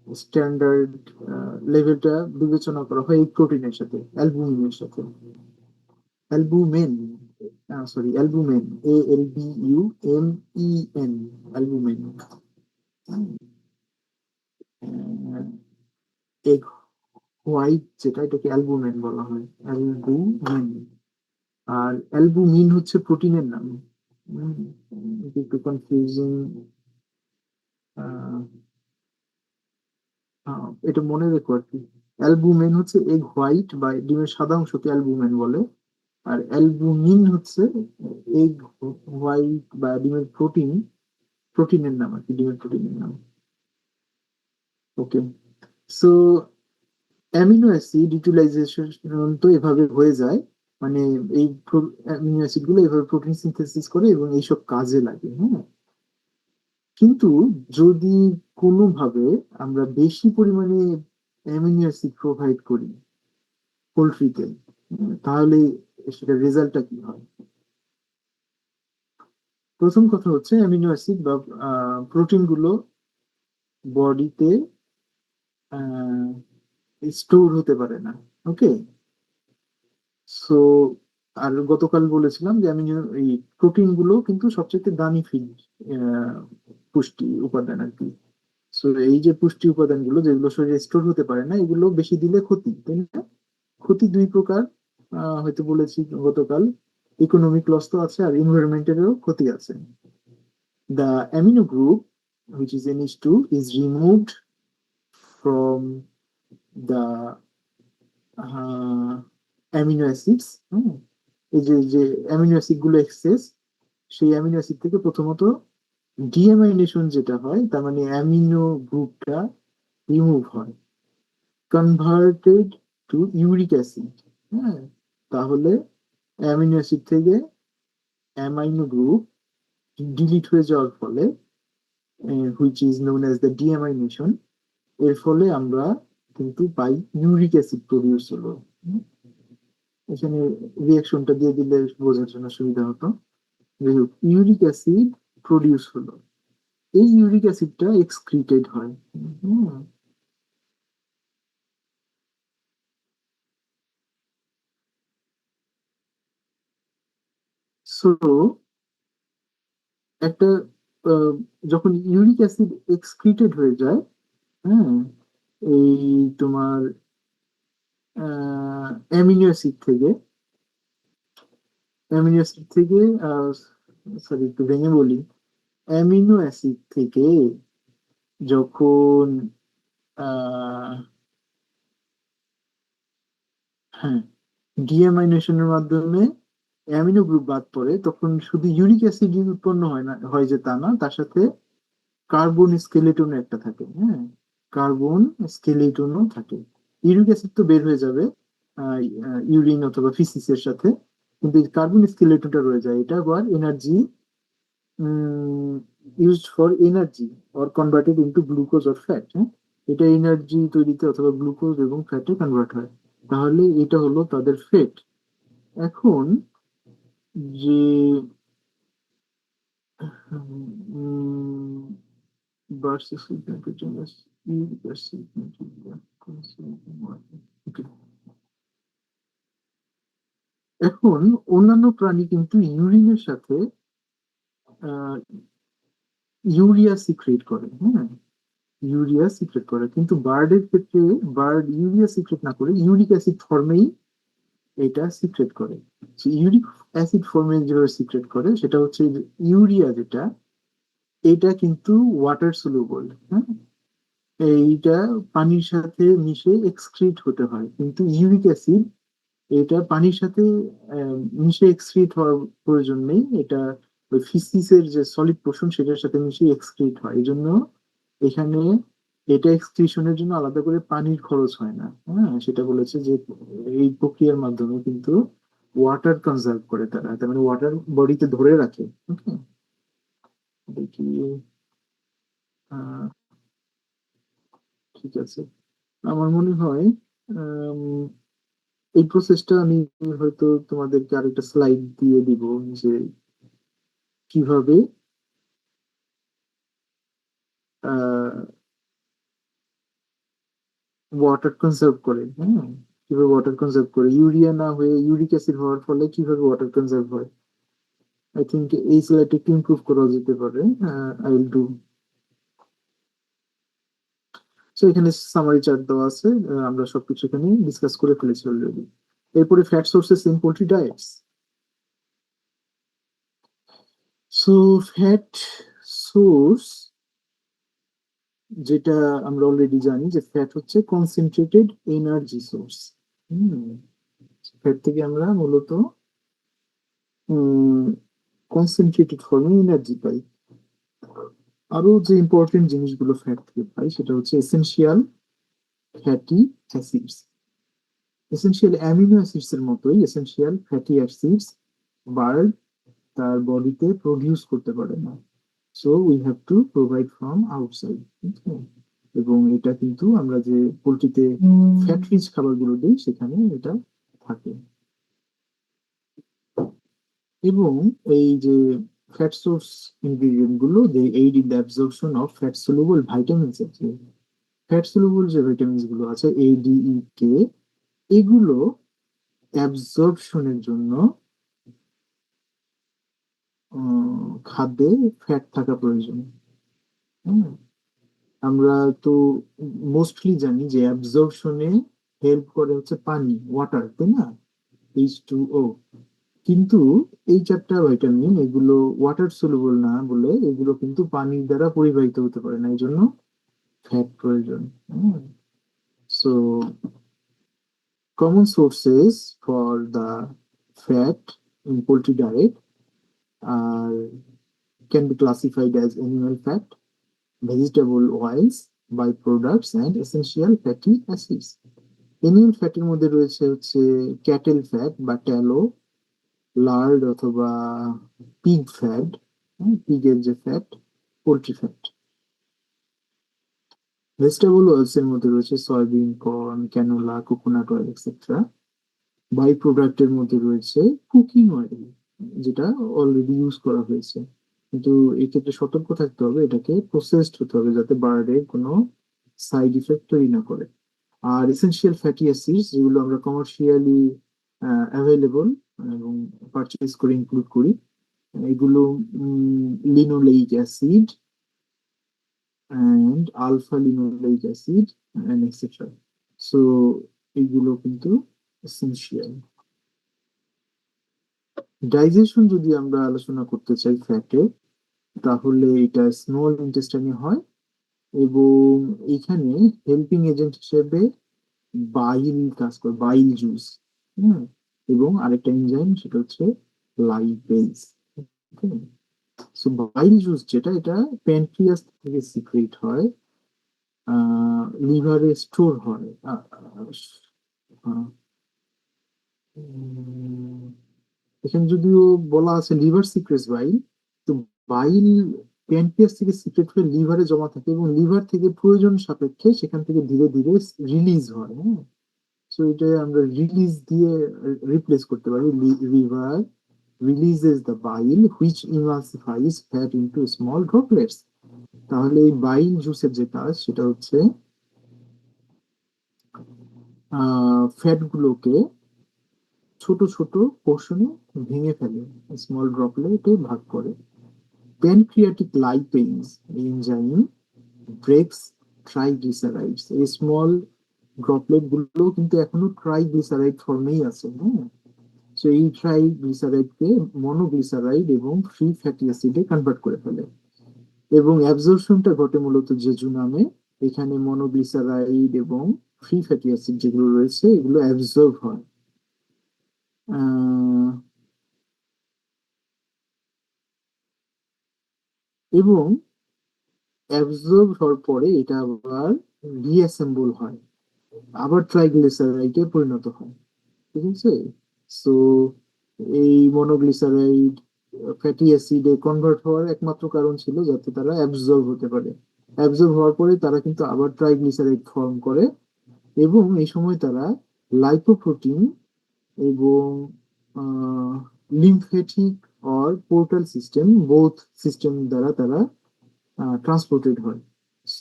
স্ট্যান্ডার্ড লেভেলটা বিবেচনা করা হয় এই প্রোটিনের সাথে, অ্যালবুমিনের সাথে। অ্যালবুমেন, সরি অ্যালবুমেন, ALBUMEN, অ্যালবুমেন। এগ হোয়াইট যেটা, এটাকে অ্যালবুমেন বলা হয়, অ্যালবুমেন। আর অ্যালবুমিন হচ্ছে প্রোটিনের নাম। এটা একটু কনফিউজিং, এটা মনে রেখো আর কি। অ্যালবুমেন হচ্ছে এগ হোয়াইট বা ডিমের সাদা অংশকে অ্যালবুমেন বলে, আর অ্যালবুমিন হচ্ছে এগ হোয়াইট বা ডিমের প্রোটিনের নাম আর কি, ডিমের প্রোটিনের নাম। ওকে, সো অ্যামিনো অ্যাসিড ইউটিলাইজেশন তো এভাবে হয়ে যায়, মানে এই অ্যামিনো অ্যাসিড গুলো এভাবে প্রোটিন সিনথেসিস করে এবং এইসব কাজে লাগে। হ্যাঁ, কিন্তু যদি কোনোভাবে আমরা বেশি পরিমাণে অ্যামিনো অ্যাসিড প্রোভাইড করি পোলট্রিতে, তাহলে সেটা রেজাল্টটা কি হয়? প্রথম কথা হচ্ছে অ্যামিনো অ্যাসিড বা প্রোটিন গুলো বডিতে স্টোর হতে পারে না। ওকে, সো আর গতকাল বলেছিলাম যে আমি এই প্রোটিন গুলো কিন্তু সবচেয়ে দামি ফিড, পুষ্টি উপাদান আর কি। সো এই যে পুষ্টি উপাদানগুলো যেগুলো শরীরে স্টোর হতে পারে না, এগুলো বেশি দিলে ক্ষতি, তাই না? ক্ষতি দুই প্রকার, হয়তো বলেছি গতকাল। ইকোনমিক লস তো আছে, আর এনভায়রনমেন্টেরও ক্ষতি আছে। The amino group which is NH2 is removed from the amino acids. এই যে যে অ্যামিনো অ্যাসিড গুলো এক্সেস, সেই অ্যামিনো অ্যাসিড থেকে প্রথমত ডিঅ্যামাইনেশন যেটা হয়, তার মানে অ্যামিনো গ্রুপটা রিমুভ হয়, কনভার্টেড টু ইউরিক অ্যাসিড। হ্যাঁ, তাহলে অ্যামিনো অ্যাসিড থেকে অ্যামাইনো গ্রুপ ডিলিট হয়ে যাওয়ার ফলে, which is known as the deamination, এর ফলে আমরা কিন্তু পাই ইউরিক অ্যাসিড প্রডিউস হলো। হুম, এখানে রিয়াকশনটা দিয়ে দিলে বোঝার জন্য সুবিধা হতো। ইউরিক অ্যাসিড প্রডিউস হলো, এই ইউরিক অ্যাসিডটা এক্সক্রিটেড হয়। সো একটা আহ, যখন ইউরিক অ্যাসিড এক্সক্রিটেড হয়ে যায়, হ্যাঁ, এই তোমার অ্যামিনো অ্যাসিড থেকে, অ্যামিনো অ্যাসিড থেকে সরি একটু ভেঙে বলি, অ্যামিনো অ্যাসিড থেকে যখন আহ, হ্যাঁ, ডিঅ্যামাইনেশনের মাধ্যমে অ্যামিনো গ্রুপ বাদ পড়ে, তখন শুধু ইউরিক অ্যাসিড উৎপন্ন হয় না, হয় যে তা না, তার সাথে কার্বন স্কেলেটনও একটা থাকে। হ্যাঁ, কার্বন স্কেলেটনও থাকে। ইউরিক অ্যাসিড তো বের হয়ে যাবে ইউরিন অথবা ফিসিসের সাথে, কিন্তু কার্বন স্কেলেটনটা রয়ে যায়। এটা আবার energy used for energy or converted into glucose or fat. হ্যাঁ, এটা এনার্জি তৈরিতে অথবা গ্লুকোজ এবং ফ্যাটে কনভার্ট হয়। তাহলে এটা হলো তাদের ফেট। এখন যে versus temperature versus এখন অন্যান্য প্রাণী কিন্তু ইউরিনের সাথে ইউরিয়া সিক্রেট করে। হ্যাঁ, ইউরিয়া সিক্রেট করে, কিন্তু বার্ডের ক্ষেত্রে বার্ড ইউরিয়া সিক্রেট না করে ইউরিক অ্যাসিড ফর্মেই এটা সিক্রেট করে। ইউরিক অ্যাসিড ফর্মে যেভাবে সিক্রেট করে সেটা হচ্ছে ইউরিয়া যেটা, এটা কিন্তু ওয়াটার সলুবল। হ্যাঁ, এইটা পানির সাথে মিশে এক্সক্রিট হতে হয়, কিন্তু ইউরিক অ্যাসিড এটা পানির সাথে মিশে এক্সক্রিট হওয়ার প্রয়োজন নেই। এটা ওই ফিসিসের যে সলিড পোর্শন সেটার সাথে মিশে এক্সক্রিট হয়, এই জন্য এখানে এটা এক্সক্রিশনের জন্য আলাদা করে পানির খরচ হয় না। হ্যাঁ, সেটা বলেছে যে এই প্রক্রিয়ার মাধ্যমে কিন্তু ওয়াটার কনজার্ভ করে তারা, তার মানে ওয়াটার বডিতে ধরে রাখে। ওকে, দেখি আহ, ঠিক আছে, আমার মনে হয় আম, এই প্রসেসটা আমি হয়তো তোমাদেরকে আরেকটা স্লাইড দিয়ে দিব, যে কিভাবে ওয়াটার কনজার্ভ করে। হ্যাঁ, কিভাবে ওয়াটার কনজার্ভ করে, ইউরিয়া না হয়ে ইউরিক অ্যাসিড হওয়ার ফলে কিভাবে ওয়াটার কনজার্ভ হয়। আই থিঙ্ক এই স্লাইডটা একটু ইমপ্রুভ করা যেতে পারে। I will do. সো এখানে সামারি চার্ট দেওয়া আছে, আমরা সবকিছু এখানে ডিসকাস করে ফেলেছি অলরেডি। এরপরে fat sources in poultry diets. So fat source, যেটা আমরা অলরেডি জানি যে ফ্যাট হচ্ছে কনসেন্ট্রেটেড এনার্জি সোর্স। ফ্যাট থেকে আমরা মূলত কনসেন্ট্রেটেড ফর্মে এনার্জি পাই। আরো যে ইম্পর্টেন্ট জিনিসগুলো ফ্যাট থেকে পাই সেটা হচ্ছে essential fatty acids. Essential amino acids এর মতোই এসেনশিয়াল ফ্যাটি অ্যাসিডস বার্ড তার বডিতে প্রডিউস করতে পারে না, so we have to provide from outside. এবং এটা কিন্তু আমরা যে পোলট্রিতে ফ্যাট রিচ খাবারগুলো দিই সেখানে এটা থাকে। এবং এই যে ফ্যাট সোর্স ইনগ্রেডিয়েন্ট গুলো they aid in the absorption of fat soluble vitamins. আছে ফ্যাট সলুবল যে ভাইটামিনস গুলো আছে এ ডি ই কে, এগুলো অ্যাবজর্পশনের জন্য খাদ্যে ফ্যাট থাকা প্রয়োজন। হুম, আমরা তো মোস্টলি জানি যে অ্যাবজর্পশনে হেল্প করে হচ্ছে পানি, ওয়াটার, তাই না, H2O। কিন্তু এই চারটা ভাইটামিন এগুলো ওয়াটার সলুবল না বলে এগুলো কিন্তু পানির দ্বারা পরিবাহিত হতে পারে না, এই জন্য ফ্যাট প্রয়োজন। So common sources for the fat in poultry diet are can be classified as animal fat, vegetable oils, byproducts and essential fatty acids. Animal ফ্যাটের মধ্যে রয়েছে হচ্ছে ক্যাটেল ফ্যাট বা ট্যালো, লার্ড অথবা পিগ ফ্যাট, পিগের যে ফ্যাট, পোল্ট্রি ফ্যাট। ভেজিটেবল অয়েলস এর মধ্যে রয়েছে soybean, corn, canola, coconut oil etcetera. বাই প্রোডাক্টের মধ্যে রয়েছে কুকিং অয়েল, যেটা অলরেডি ইউজ করা হয়েছে, কিন্তু এক্ষেত্রে সতর্ক থাকতে হবে, এটাকে প্রসেসড হতে হবে যাতে বার্ডের কোনো সাইড ইফেক্ট তৈরি না করে। আর এসেনশিয়াল ফ্যাটি অ্যাসিডস যেগুলো আমরা কমার্শিয়ালি অ্যাভেলেবল এবং পারচেজ করে ইনক্লুড করি, এগুলো linoleic acid and alpha linoleic acid and etcetera. So এগুলো কিন্তু এসেনশিয়াল। ডাইজেশন যদি আমরা আলোচনা করতে চাই ফ্যাটে, তাহলে এটা স্মল ইন্টেস্টাইনে হয় এবং এখানে হেল্পিং এজেন্ট হিসেবে বাইল কাজ করে, বাইল জুস। এবং আরেকটা এনজাইম সেটা হচ্ছে লাইপেজ। সো বাইল জুস যেটা, এটা প্যানক্রিয়াস থেকে সিক্রেট হয়, লিভারে স্টোর হয়। এখানে যদিও বলা আছে লিভার সিক্রেটস বাইল, তো বাইল প্যানক্রিয়াস থেকে সিক্রেট হয়ে লিভারে জমা থাকে এবং লিভার থেকে প্রয়োজন সাপেক্ষে সেখান থেকে ধীরে ধীরে রিলিজ হয়। সো এটা আমরা রিলিজ দিয়ে রিপ্লেস করতে পারি। Liver releases the bile which emulsifies fat into small droplets। তাহলে এই বাইল জুসের যে কাজ সেটা হচ্ছে ফ্যাট গুলোকে ছোট ছোট পোর্শনে ভেঙে ফেলে, স্মল ড্রপলেটে ভাগ করে। প্যানক্রিয়াটিক লাইপেজ এনজাইম ব্রেকস ট্রাইগ্লিসারাইডস, এই স্মল ড্রপলেট গুলো কিন্তু এখনো ট্রাইগ্লিসারাইড ফর্মেই আছে। সো এই ট্রাইগ্লিসারাইডকে মনোগ্লিসারাইড এবং ফ্রি ফ্যাটি অ্যাসিডে কনভার্ট করে ফেলে এবং অ্যাবজর্পশনটা ঘটে মূলত জেজুনামে। এখানে মনোগ্লিসারাইড এবং ফ্রি ফ্যাটি অ্যাসিড যেগুলো রয়েছে এগুলো অ্যাবজর্ব হয়। এবং অ্যাবজর্ব হওয়ার পরে এটা আবার রিঅ্যাসেম্বল হয়, আবার ট্রাইগ্লিসারাইডে পরিণত হয়। ঠিক আছে, সো এই মনোগ্লিসারাইড ফ্যাটি অ্যাসিডে কনভার্ট হওয়ার একমাত্র কারণ ছিল যাতে তারা অ্যাবজর্ব হতে পারে। অ্যাবজর্ব হওয়ার পরে তারা কিন্তু আবার ট্রাইগ্লিসারাইড ফর্ম করে এবং এই সময় তারা লাইপোপ্রোটিন এবং lymphatic or portal system, both system দ্বারা তারা ট্রান্সপোর্টেড হয়।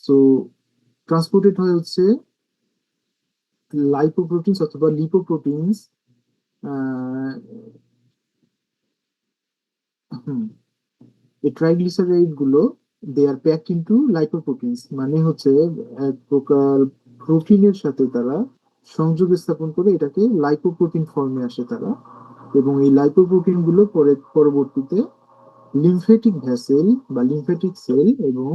সো ট্রান্সপোর্টেড হয় হচ্ছে লাইপোপ্রোটিনস অথবা লিপোপ্রোটিনস। এই ট্রাইগ্লিসারাইড গুলো দে আর প্যাকড ইনটু লাইপোপ্রোটিনস, মানে হচ্ছে এক প্রকার প্রোটিনের সাথে তারা সংযোগ স্থাপন করে এটাকে লাইপোপ্রোটিন ফর্মে আসে তারা, এবং এই লাইপোপ্রোটিন গুলো পরবর্তীতে লিম্ফেটিক ভ্যাসেল বা লিম্ফেটিক সেল এবং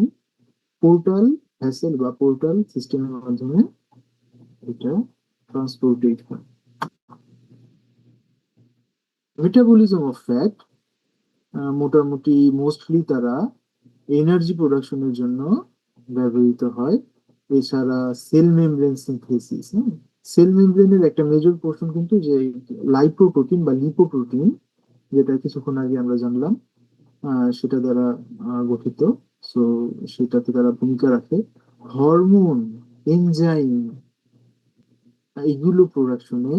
পোর্টাল ভ্যাসেল বা পোর্টাল সিস্টেমের মাধ্যমে এটা ট্রান্সপোর্টেড হয়। মেটাবলিজম অফ ফ্যাট, মোটামুটি মোস্টলি তারা এনার্জি প্রোডাকশনের জন্য ব্যবহৃত হয়। এছাড়া সেল মেমব্রেন সিনথেসিস, সেল মেমব্রেনের একটা মেজর পোর্শন কিন্তু যে লাইপোপ্রোটিন বা লিপোপ্রোটিন, যেটা কিছুক্ষণ আগে আমরা জানলাম, সেটা দ্বারা গঠিত। সো সেটাতে তারা ভূমিকা রাখে। হরমোন, এনজাইম, এগুলো প্রোডাকশনে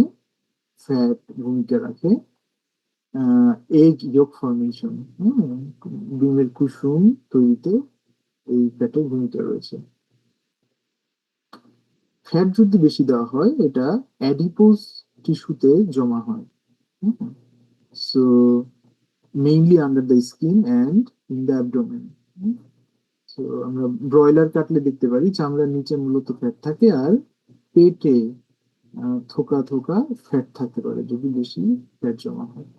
ফ্যাট ভূমিকা রাখে। এগ ইয়ক ফর্মেশন, ডিমের কুসুম তৈরিতে এই ফ্যাটের ভূমিকা রয়েছে। ফ্যাট যদি বেশি দেওয়া হয় এটা অ্যাডিপোজ টিস্যুতে জমা হয়। So mainly under the skin and in the abdomen. তো আমরা ব্রয়লার কাটলে দেখতে পারি চামড়ার নিচে মূলত ফ্যাট থাকে, আর পেটে থোকা থোকা ফ্যাট থাকতে পারে যদি বেশি ফ্যাট জমা হয়।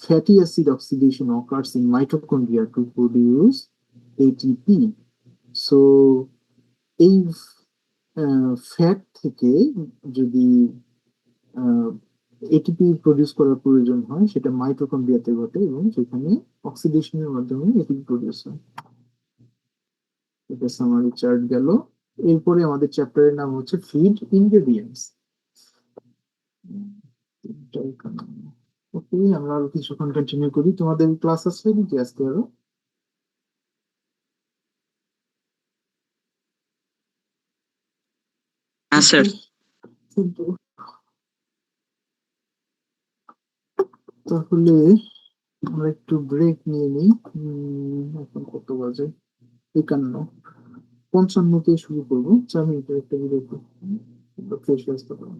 Fatty acid oxidation occurs in mitochondria to produce ATP. So এই ফ্যাট থেকে যদি এটিপি প্রডিউস করার প্রয়োজন হয় সেটা মাইটোকন্ড্রিয়াতে ঘটে এবং সেখানে অক্সিডেশনের মাধ্যমে এটিপি প্রডিউস হয়। এটা সামারি চার্ট গেল। এরপরে আমাদের চ্যাপ্টারের নাম হচ্ছে ফিড ইনগ্রেডিয়েন্টস। ওকে, আমরা আরো কিছুক্ষণ কন্টিনিউ করি। তোমাদের ক্লাস আছে নাকি আজকে আরো? হ্যাঁ স্যার। তাহলে আমরা একটু ব্রেক নিয়ে নিই। এখন কত বাজে? 51, 55 শুরু করবো। 4 মিনিটের একটা বিরতি, ফ্রেশ হয়ে আসতে পারবো।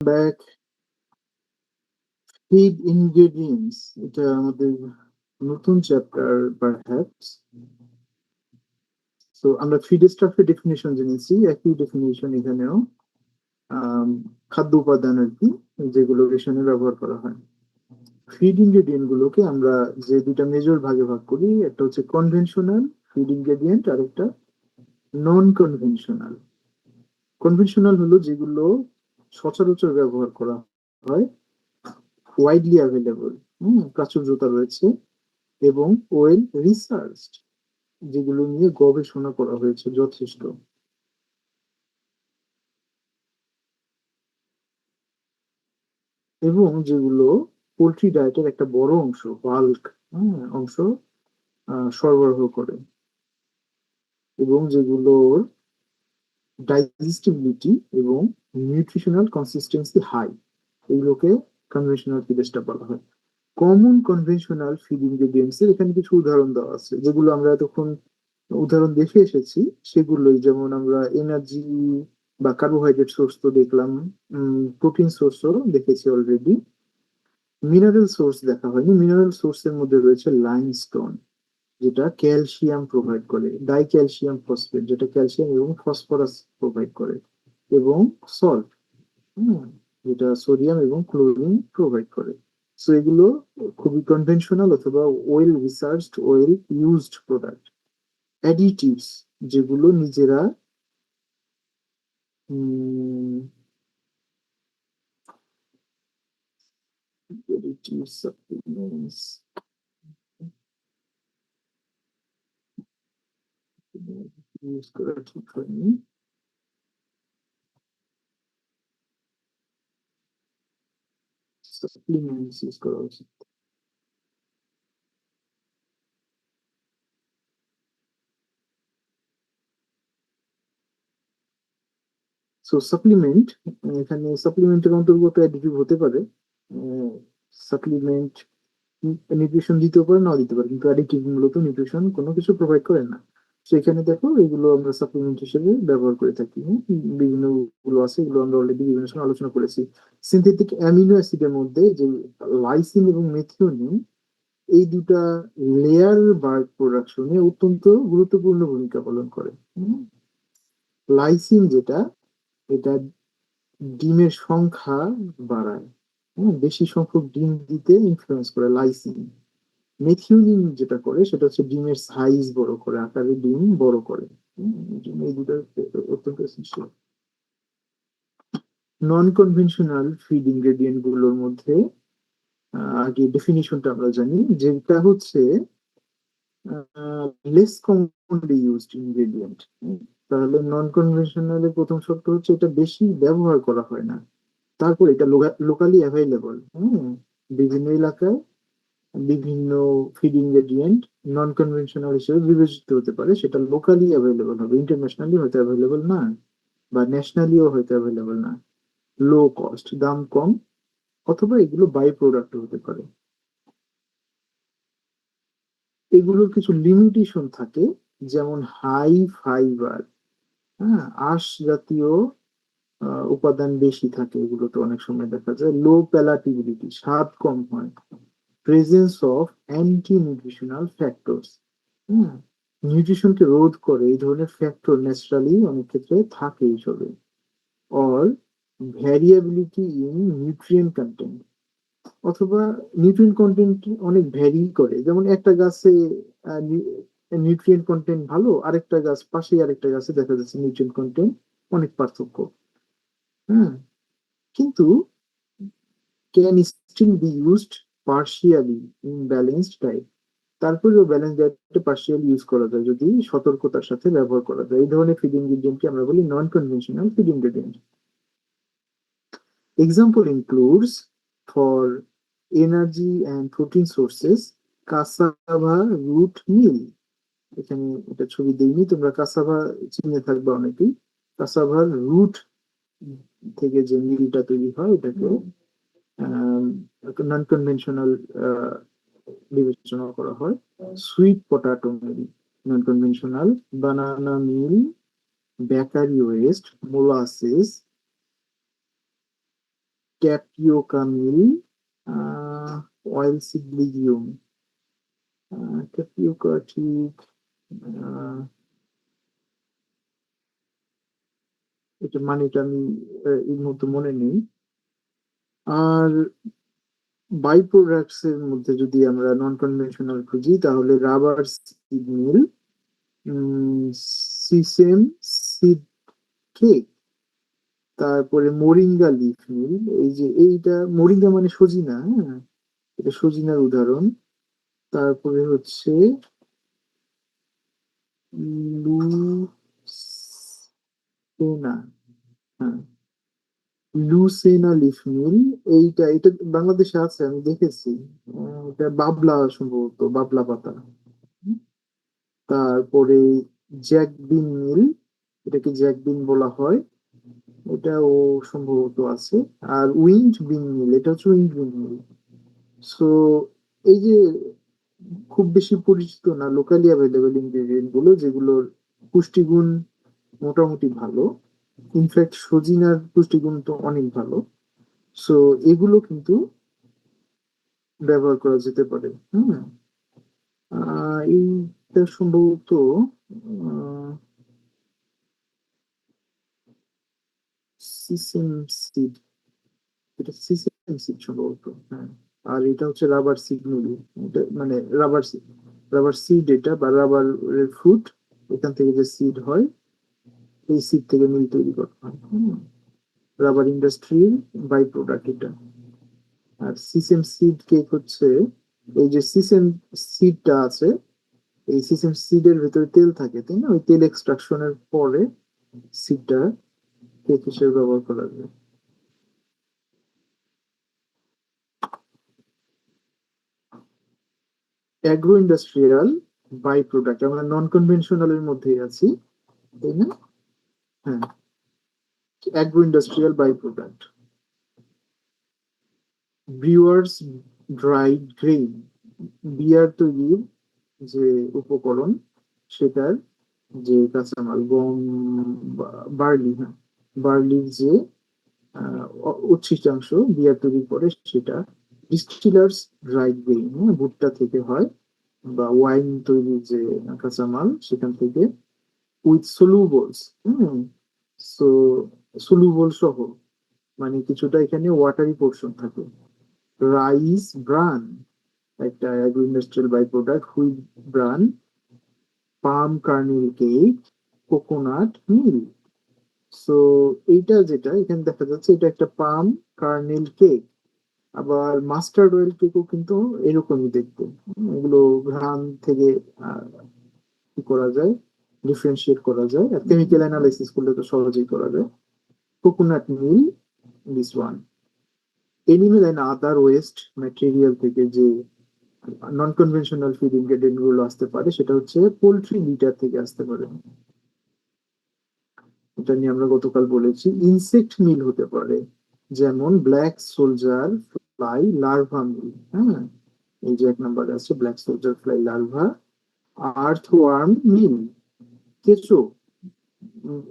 ব্যাক। ফিড ইনগ্রেডিয়েন্টস, এটা আমাদের নতুন চ্যাপ্টার পারহ্যাপস। তো আমরা ফিড স্টাফের ডেফিনিশন জেনেছি, একই ডেফিনিশন এখানেও। খাদ্য উপাদান আর কি, যেগুলো রেশনে ব্যবহার করা হয়। ফিড ইনগ্রেডিয়েন্ট গুলোকে আমরা যে দুটা মেজর ভাগে ভাগ করি, একটা হচ্ছে কনভেনশনাল ফিড ইনগ্রেডিয়েন্ট আর একটা নন কনভেনশনাল। কনভেনশনাল হলো যেগুলো সচরাচর ব্যবহার করা হয়, ওয়াইডলি অ্যাভেলেবল, প্রাচুর্যতা রয়েছে, এবং ওয়েল রিসার্চড, যেগুলো নিয়ে গবেষণা করা হয়েছে যথেষ্ট। এবং যেগুলো পোলট্রি ডায়েটের একটা বড় অংশ, বাল্ক অংশ সরবরাহ করে, এবং যেগুলোর ডাইজেস্টিবিলিটি এবং নিউট্রিশনাল কনসিস্টেন্সি হাই, এগুলোকে কনভেনশনাল ফিডেস্টা বলা হয়। কমন কনভেনশনাল ফিড ইনগ্রেডিয়েন্টস এর এখানে কিছু উদাহরণ দেওয়া আছে, যেগুলো আমরা এতক্ষণ উদাহরণ দেখে এসেছি সেগুলোই, যেমন আমরা এনার্জি বা কার্বোহাইড্রেট সোর্স তো দেখলাম, প্রোটিন সোর্সও দেখেছি অলরেডি, মিনারেল সোর্স দেখা হয়নি। মিনারেল সোর্সের মধ্যে রয়েছে লাইমস্টোন, যেটা ক্যালসিয়াম প্রোভাইড করে, ডাইক্যালসিয়াম ফসফেট যেটা ক্যালসিয়াম এবং ফসফরাস প্রোভাইড করে, এবং সল্ট, যেটা সোডিয়াম এবং ক্লোরিন প্রোভাইড করে। সো এগুলো খুবই কনভেনশনাল অথবা well researched, well used product. Additives, যেগুলো নিজেরা additives, supplements, ইউজ করা ঠিক হয়নি। সাপ্লিমেন্টস ইউজ করা উচিত। সো সাপ্লিমেন্ট, এখানে সাপ্লিমেন্টের অন্তর্গত অ্যাডিটিভ হতে পারে। সাপ্লিমেন্ট নিউট্রিশন দিতেও পারে, নাও দিতে পারে, কিন্তু অ্যাডিটিভ মূলত নিউট্রিশন কোনো কিছু প্রোভাইড করে না। তো এখানে দেখো এগুলো আমরা সাপ্লিমেন্ট হিসেবে ব্যবহার করে থাকি। বিভিন্ন গুলো আছে, এগুলো আমরা অলরেডি বিভিন্ন সময় আলোচনা করেছি। সিনথেটিক অ্যামিনো অ্যাসিডের মধ্যে যে লাইসিন এবং মেথিওনিন, এই দুটা লেয়ার বার্ড প্রোডাকশনে অত্যন্ত গুরুত্বপূর্ণ ভূমিকা পালন করে। লাইসিন যেটা, এটা ডিমের সংখ্যা বাড়ায়, বেশি সংখ্যক ডিম দিতে ইনফ্লুয়েন্স করে লাইসিন। মেথিওনিন যেটা করে সেটা হচ্ছে ডিমের সাইজ বড় করে, আকারে ডিম বড় করে। এই জন্য এই দুটো অত্যন্ত এসেন্সিয়াল। নন কনভেনশনাল ফিড ইনগ্রেডিয়েন্ট গুলোর মধ্যে আগে ডেফিনিশনটা আমরা জানি, যেটা হচ্ছে লেস কমনলি ইউজড ইনগ্রেডিয়েন্ট। তাহলে নন কনভেনশনালের প্রথম শর্ত হচ্ছে এটা বেশি ব্যবহার করা হয় না। তারপর এটা লোকালি অ্যাভেলেবল। বিভিন্ন এলাকায় বিভিন্ন ফিড ইনগ্রেডিয়েন্ট নন কনভেনশনাল হিসেবে বিবেচিত হতে পারে, সেটা লোকালি অ্যাভেলেবল হবে, ইন্টারন্যাশনালি হয়তো অ্যাভেলেবল না, বা ন্যাশনালিও হয়তো অ্যাভেলেবল না। লো কস্ট, দাম কম, অথবা এগুলো বাই প্রোডাক্ট হতে পারে। এগুলোর কিছু লিমিটেশন থাকে, যেমন হাই ফাইবার, আঁশ জাতীয় উপাদান বেশি থাকে এগুলোতে, অনেক সময় দেখা যায় লো প্যালাটিবিলিটি, স্বাদ কম হয়, presence of anti nutritional factors, হ্যাঁ নিউট্রিশনকে রোধ করে এই ধরনের ফ্যাক্টর ন্যাচারালি অনেক ক্ষেত্রে থাকে এইসবে। অর ভ্যারিয়েবিলিটি ইন নিউট্রিয়েন্ট কন্টেন্ট, অথবা নিউট্রিয়েন্ট কন্টেন্ট অনেক ভ্যারি করে, যেমন একটা গাছে নিউট্রিয়েন্ট কন্টেন্ট ভালো, আরেকটা গাছ পাশে আরেকটা গাছে দেখা যাচ্ছে নিউট্রিয়েন্ট কন্টেন্ট অনেক পার্থক্য। হ্যাঁ, কিন্তু can still be used partially in balanced diet, তারপরেও ব্যালেন্স ডায়েটে পার্শিয়ালি ইউজ করা যায় যদি সতর্কতার সাথে ব্যবহার করা যায়। এই ধরনের ফিড ইনগ্রেডিয়েন্টকে আমরা বলি non conventional feed ingredient. Example includes for energy and protein sources cassava root meal. এখানে এটা ছবি দিইনি, তোমরা কাসাভা চিনে থাকবে অনেকেই। কাসাভার রুট থেকে যে মিলটা তৈরি হয় এটাকে নন কনভেনশনাল বিবেচনা করা হয়। সুইট পটাটো মিল নন কনভেনশনাল, বানানা মিল, বেকারি ওয়েস্ট, মোলাসেস, ট্যাপিওকা মিল, অয়েল সিড লিগিউম। ট্যাপিওকা ঠিক এটা মানেটা আমি এই মুহূর্তে মনে নেই। আর বাই প্রোডাক্টস এর মধ্যে যদি আমরা নন কনভেনশনাল খুঁজি, তাহলে রাবার সিড মিল, সিসেম সিড কেক, তারপরে মোরিঙ্গা লিফ মিল। এই যে এইটা মোরিঙ্গা মানে সজিনা, হ্যাঁ এটা সজিনার উদাহরণ। তারপরে হচ্ছে লুসেনা, হ্যাঁ লুসেনা লিফ মিল, এটা বাংলাদেশে আছে, আমি দেখেছি। এটা বাবলা, সম্ভবত বাবলা পাতা। তারপরে জ্যাকবিন মিল, এটাকে জ্যাকবিন বলা হয়, এটাও সম্ভবত আছে। আর উইন্ড বিন মিল, এটা হচ্ছে উইন্ড বিন মিল। সো এই যে খুব বেশি পরিচিত না লোকালি অ্যাভেলেবল ইনগ্রেডিয়েন্ট গুলো, যেগুলোর পুষ্টিগুণ মোটামুটি ভালো, ইনফ্যাক্ট সজিনার পুষ্টিগুণ তো অনেক ভালো। সো এগুলো কিন্তু ব্যবহার করা যেতে পারে। এইটা সম্ভবত সিসেম সিড, এটা সিসেম সিড সম্ভবত, হ্যাঁ। আর এটা হচ্ছে রাবার সিড মিল, এটা মানে রাবার সিড, এটা বা রাবার ফ্রুট, এখান থেকে যে সিড হয়, এই সিড থেকে মিল তৈরি করা হয়। রাবার ইন্ডাস্ট্রির বাই প্রোডাক্ট এটা। আর সিসেম সিড কেক হচ্ছে, এই যে সিসেম সিডটা আছে, এই সিসেম সিডের ভেতরে তেল থাকে, তাই না? ওই তেল এক্সট্রাকশনের পরে সিডটা কেক হিসেবে ব্যবহার করা যায়। অ্যাগ্রো ইন্ডাস্ট্রিয়াল বাই প্রোডাক্ট, আমরা নন কনভেনশনাল এর মধ্যেই আছি, তাই না? হ্যাঁ, agro industrial by product. Brewers dried grain, beer তৈরির যে উপকরণ, সেটার যে কাঁচামাল, গম, বার্লি, হ্যাঁ, বার্লির যে উচ্ছিষ্টাংশ বিয়ার তৈরি করে, সেটা ডিস্টিলার্স ড্রাইড গ্রেইন, ভুট্টা থেকে হয়, বা ওয়াইন তৈরির যে কাঁচামাল সেখান থেকে, উইথ সলুবলস, সো সলুবল সহ, মানে কিছুটা এখানে ওয়াটারি পোর্শন থাকে। রাইস ব্রান, একটা agro industrial by product, wheat bran, palm kernel cake, coconut meal. So এইটা যেটা এখানে দেখা যাচ্ছে, এটা একটা পাম কার্নেল কেক। আবার মাস্টার্ড অয়েল কেকও কিন্তু এরকমই দেখতে। এগুলো ঘ্রাণ থেকে আহ, কি করা যায়, ডিফারেন্সিয়েট করা যায়, আর কেমিক্যাল অ্যানালাইসিস করলে তো সহজেই করা যায়। Coconut meal, this one. Animal and other waste material থেকে যে নন কনভেনশনাল ফিড ইনগ্রেডিয়েন্ট গুলো আসতে পারে, সেটা হচ্ছে পোলট্রি লিটার থেকে আসতে পারে, এটা নিয়ে আমরা গতকাল বলেছি। ইনসেক্ট মিল হতে পারে, যেমন ব্ল্যাক সোলজার ফ্লাই লার্ভা মিল, হ্যাঁ, এই যে এক নম্বরে আছে ব্ল্যাক সোলজার ফ্লাই লার্ভা। আর্থ ওয়ার্ম মিল, কেঁচো,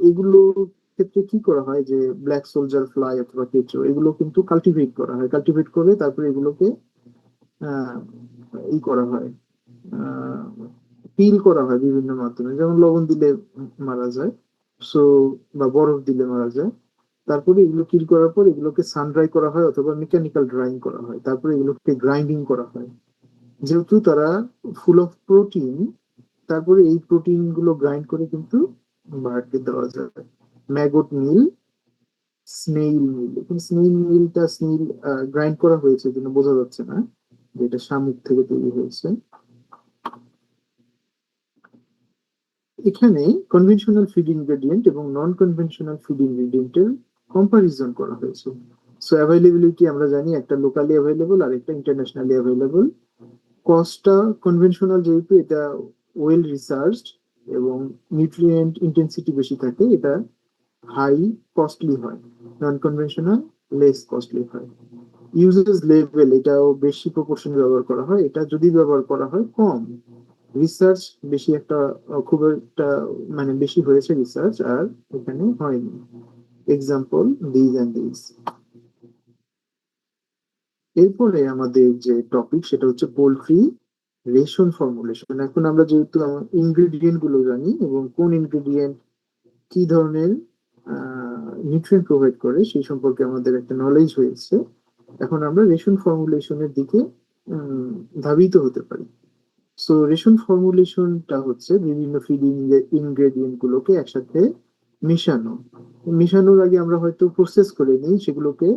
এগুলোর ক্ষেত্রে কি করা হয়, যে ব্ল্যাক সোলজার ফ্লাই অথবা কেঁচো, এগুলো কিন্তু কাল্টিভেট করা হয়, কাল্টিভেট করে তারপরে এগুলোকে আহ, ই করা হয়, পিল করা হয় বিভিন্ন মাধ্যমে, যেমন লবণ দিলে মারা যায়, সো বা বরফ দিলে মারা যায়। তারপরে এগুলো কিল করার পর এগুলোকে সান ড্রাই করা হয় অথবা মেকানিক্যাল ড্রাইং করা হয়, তারপরে এগুলোকে গ্রাইন্ডিং করা হয়। যেহেতু তারা ফুল অফ প্রোটিন, তারপরে এই প্রোটিন গুলো গ্রাইন্ড করে কিন্তু বাড়তে দেওয়া যায়। ম্যাগট মিল, স্নেইল মিল, এখন স্নেইল মিলটা স্নেইল গ্রাইন্ড করা হয়েছে কিন্তু বোঝা যাচ্ছে না যে এটা শামুক থেকে তৈরি হয়েছে। এখানে কনভেনশনাল ফিড ইনগ্রেডিয়েন্ট এবং নন কনভেনশনাল ফিড ইনগ্রেডিয়েন্টের কম্পারিজন করা হয়েছে। সো অ্যাভেলেবিলিটি আমরা জানি, একটা লোকালি অ্যাভেলেবল আর একটা ইন্টারন্যাশনালি অ্যাভেলেবল। কস্টটা কনভেনশনাল, যেহেতু এটা ওয়েল রিসার্চড এবং নিউট্রিয়েন্ট ইন্টেন্সিটি বেশি থাকে, এটা হাই কস্টলি হয়। নন কনভেনশনাল লেস কস্টলি হয়। ইউজেস লেভেল, এটাও বেশি প্রপোর্শন ব্যবহার করা হয়, এটা যদি ব্যবহার করা হয় কম। রিসার্চ বেশি একটা খুব একটা মানে বেশি হয়েছে রিসার্চ, আর এখানে হয়নি। Example this and this. এরপরে আমাদের যে টপিক সেটা হচ্ছে পোলট্রি রেশন ফর্মুলেশন। এখন আমরা যেহেতু ইনগ্রেডিয়েন্ট গুলো জানি এবং কোন ইনগ্রেডিয়েন্ট কি ধরনের নিউট্রিয়েন্ট প্রোভাইড করে সেই সম্পর্কে আমাদের একটা নলেজ হয়েছে, এখন আমরা রেশন ফর্মুলেশনের দিকে ধাবিত হতে পারি। সো রেশন ফর্মুলেশনটা হচ্ছে বিভিন্ন ফিড ইনগ্রেডিয়েন্ট গুলোকে একসাথে মেশানো। মেশানোর আগে আমরা হয়তো প্রসেস করে নিই, সেগুলোকে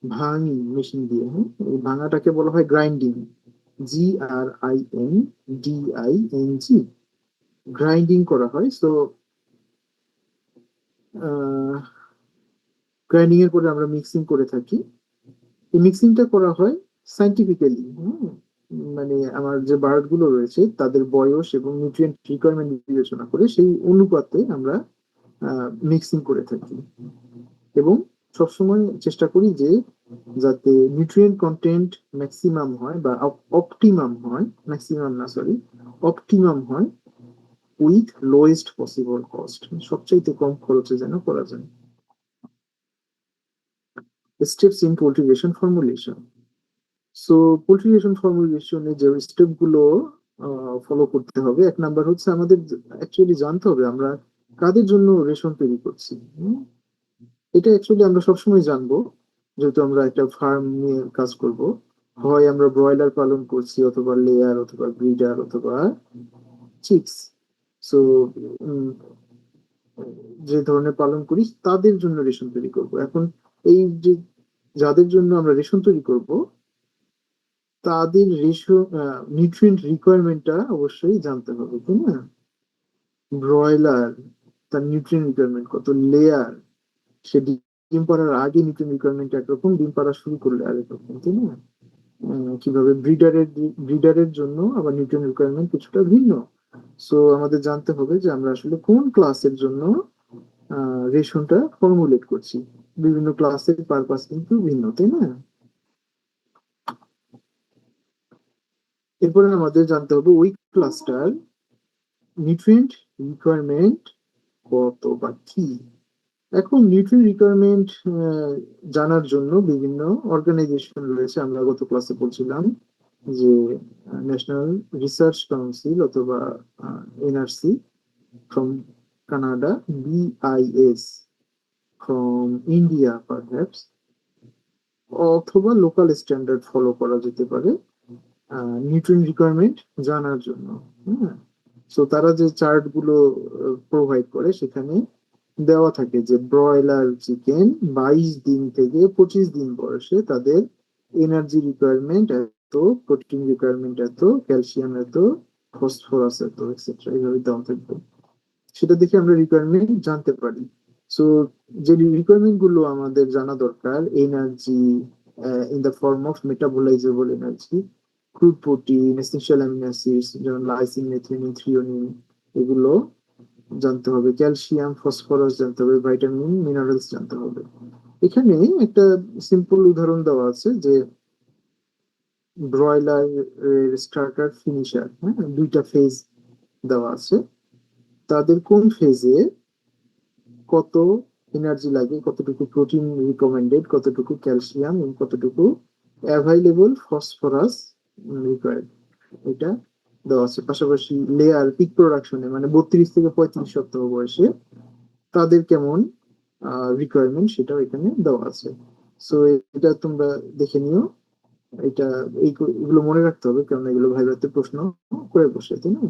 ভাঙি মেশিন দিয়ে, হ্যাঁ, এই ভাঙাটাকে বলা হয় গ্রাইন্ডিং, GRINDING, গ্রাইন্ডিং করা হয়। সো গ্রাইন্ডিং এর পরে আমরা মিক্সিং করে থাকি। এই মিক্সিংটা করা হয় সাইন্টিফিক্যালি, মানে আমার যে বার্ড গুলো রয়েছে তাদের বয়স এবং নিউট্রিয়েন্ট রিকোয়ারমেন্ট বিবেচনা করে সেই অনুপাতে আমরা মিক্সিং করে থাকি এবং সবসময় চেষ্টা করি যে যাতে নিউট্রিয়েন্ট কন্টেন্ট ম্যাক্সিমাম হয় বা অপটিমাম হয়, ম্যাক্সিমাম না সরি, অপটিমাম হয় উইথ লোয়েস্ট পসিবল কস্ট, সবচাইতে কম খরচে যেন করা যায়। Steps in cultivation formulation. So cultivation ফর্মুলেশনে যে স্টেপ গুলো ফলো করতে হবে, এক নাম্বার হচ্ছে আমাদের অ্যাকচুয়ালি জানতে হবে আমরা কাদের জন্য রেশন তৈরি করছি। এটা অ্যাকচুয়ালি আমরা সবসময় জানবো, যেহেতু আমরা একটা ফার্ম নিয়ে কাজ করব। হয় আমরা ব্রয়লার পালন করছি, অথবা লেয়ার, অথবা ব্রিডার, অথবা চিক্স। সো যে ধরনের পালন করি তাদের জন্য রেশন তৈরি করব। এখন এই যে যাদের জন্য আমরা রেশন তৈরি করব তাদের নিউট্রিয়েন্ট রিকোয়ারমেন্টটা অবশ্যই জানতে হবে, তাই না? ব্রয়লার, তার নিউট্রিয়েন্ট রিকোয়ারমেন্ট কত, লেয়ার সে ডিম পাড়ার আগে নিউট্রিয়েন্ট রিকোয়ারমেন্ট একরকম, ডিম পাড়া শুরু করলে আরেক রকম, তাই না? কিভাবে ব্রিডারের জন্য আবার নিউট্রিয়েন্ট রিকোয়ারমেন্ট কিছুটা ভিন্ন। সো আমাদের জানতে হবে যে আমরা আসলে কোন ক্লাসের জন্য রেশনটা ফর্মুলেট করছি। বিভিন্ন ক্লাসের পারপাস কিন্তু ভিন্ন, তাই না? এরপরে আমাদের জানতে হবে ওই ক্লাসটার নিউট্রিয়েন্ট রিকোয়ারমেন্ট কত বা কি। এখন নিউট্রিয়েন্ট রিকোয়ারমেন্ট জানার জন্য বিভিন্ন অর্গানাইজেশন রয়েছে। আমরা গত ক্লাসে বলছিলাম যে ন্যাশনাল রিসার্চ কাউন্সিল অথবা NRC from Canada, BIS from India perhaps, অথবা লোকাল স্ট্যান্ডার্ড ফলো করা যেতে পারে নিউট্রিয়েন্ট রিকোয়ারমেন্ট জানার জন্য। হ্যাঁ, সো তারা যে চার্ট গুলো প্রোভাইড করে সেখানে দেওয়া থাকে যে ব্রয়লার চিকেন 22 দিন থেকে 25 দিন বয়সে তাদের এনার্জি রিকোয়ারমেন্ট এত, প্রোটিন রিকোয়ারমেন্ট এত, ক্যালসিয়াম এত, ফসফরাস এত, এক্সেট্রা, এইভাবে দেওয়া থাকবে। সেটা দেখে আমরা রিকোয়ারমেন্ট জানতে পারি। সো যে রিকোয়ারমেন্ট গুলো আমাদের জানা দরকার, energy in the form of metabolisable energy, crude protein, essential amino acids যেমন লাইসিন, মেথিওনিন, থ্রিওনিন, এগুলো জানতে হবে, ক্যালসিয়াম, ফসফরাস জানতে হবে, ভাইটামিন, মিনারেলস জানতে হবে। এখানে একটা সিম্পল উদাহরণ দেওয়া আছে যে ব্রয়লার স্টার্টার ফিনিশার, হ্যাঁ, দুইটা ফেজ দেওয়া আছে। তাদের কোন ফেজে কত এনার্জি লাগে, কতটুকু প্রোটিন রিকমেন্ডেড, কতটুকু ক্যালসিয়াম এবং কতটুকু অ্যাভাইলেবল ফসফরাস রিকোয়ার্ড, এটা দেওয়া আছে। পাশাপাশি লেয়ার পিক প্রোডাকশনে মানে 32 থেকে 35 সপ্তাহ বয়সে তাদের কেমন রিকোয়ারমেন্ট সেটাও এখানে দেওয়া আছে। সো এটা তোমরা দেখে নিও। এটা এগুলো মনে রাখতে হবে, কারণ এগুলো ভাইভাতে প্রশ্ন করে বসে, তাই না?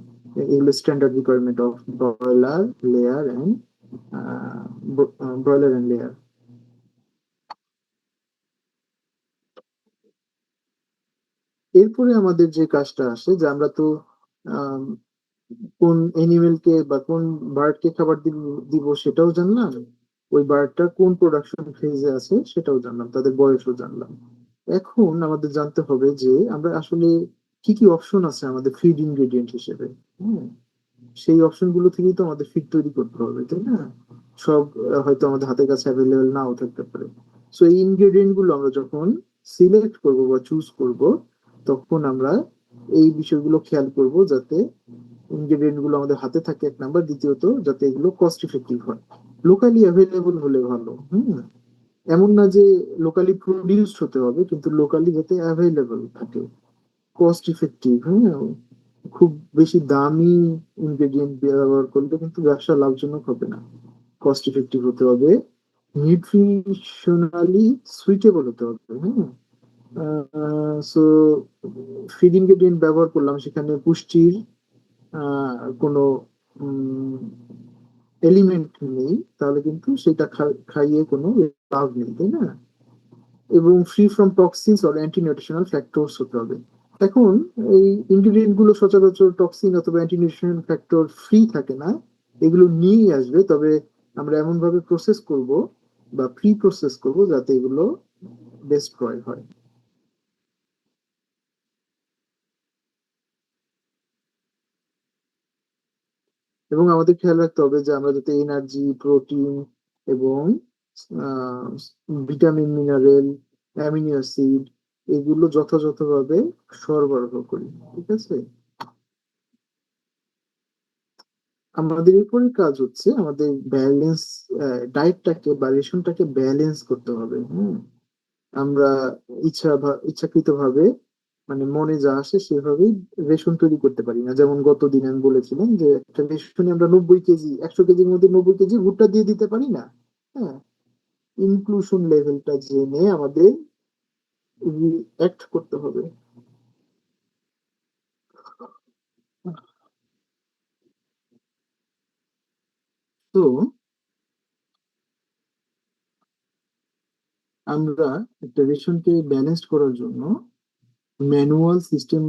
এগুলো standard requirement of broiler, layer and broiler and layer. এরপরে আমাদের যে কাজটা আসে যে আমরা তো কোন এনিমেলকে বা কোন বার্ডকে খাবার দিব সেটাও জানলাম, ওই বার্ডটা কোন প্রোডাকশন ফেজে আছে সেটাও জানলাম, তাদের বয়সও জানলাম। এখন আমাদের জানতে হবে যে আমরা আসলে কি কি অপশন আছে আমাদের ফিড ইনগ্রেডিয়েন্ট হিসেবে। হ্যাঁ, সেই অপশন গুলো থেকেই তো আমাদের ফিড তৈরি করতে হবে, তাই না? সব হয়তো আমাদের হাতের কাছে অ্যাভেলেবেল নাও থাকতে পারে। সো এই ইনগ্রেডিয়েন্ট গুলো আমরা যখন সিলেক্ট করব বা চুজ করব, তখন আমরা এই বিষয়গুলো খেয়াল করব যাতে ইনগ্রেডিয়েন্ট গুলো আমাদের হাতে থাকে, এক নাম্বার। দ্বিতীয়ত যাতে এগুলো কস্ট ইফেক্টিভ হয়, লোকালি অ্যাভেলেবল হলে ভালো। এমন না যে লোকালি প্রডিউসড হতে হবে, কিন্তু লোকালি যাতে অ্যাভেলেবল থাকে, কস্ট ইফেক্টিভ। হ্যাঁ, খুব বেশি দামি ইনগ্রেডিয়েন্ট ব্যবহার করলে কিন্তু ব্যবসা লাভজনক হবে না। কস্ট ইফেক্টিভ হতে হবে, নিউট্রিশনালি সুইটেবল হতে হবে। হ্যাঁ, সো ফিড ইনগ্রেডিয়েন্ট ব্যবহার করলাম, সেখানে পুষ্টির কোনো এলিমেন্ট নেই, তাহলে কিন্তু সেটা খাইয়ে কোনো লাভ নেই, তাই না? এবং free from toxins or anti nutritional factors হতে হবে। এখন এই ইনগ্রেডিয়েন্ট গুলো সচরাচর টক্সিন অথবা অ্যান্টি নিউট্রিশনাল ফ্যাক্টর ফ্রি থাকে না, এগুলো নিয়েই আসবে। তবে আমরা এমন ভাবে প্রসেস করব বা প্রি প্রসেস করব যাতে এগুলো ডেস্ট্রয় হয়। এবং আমাদের খেয়াল রাখতে হবে যে আমরা যাতে এনার্জি, প্রোটিন এবং ভিটামিন, মিনারেল, অ্যামিনো অ্যাসিড এগুলো যথাযথভাবে সরবরাহ করি। ঠিক আছে, আমাদের এরপরে কাজ হচ্ছে আমাদের ব্যালেন্স, ডায়েটটাকে বা রেশনটাকে ব্যালেন্স করতে হবে। আমরা ইচ্ছাকৃত ভাবে মানে মনে যা আসে সেভাবেই রেশন তৈরি করতে পারি না। যেমন গতদিন আমি বলেছিলাম যে একটা রেশনে আমরা 90 কেজি, 100 কেজির মধ্যে 90 কেজি ভুট্টা দিয়ে দিতে পারি না। হ্যাঁ, ইনক্লুশন লেভেলটা জেনে আমাদের অ্যাক্ট করতে হবে। তো আমরা একটা রেশনকে ব্যালেন্স করার জন্য ম্যানুয়াল সিস্টেম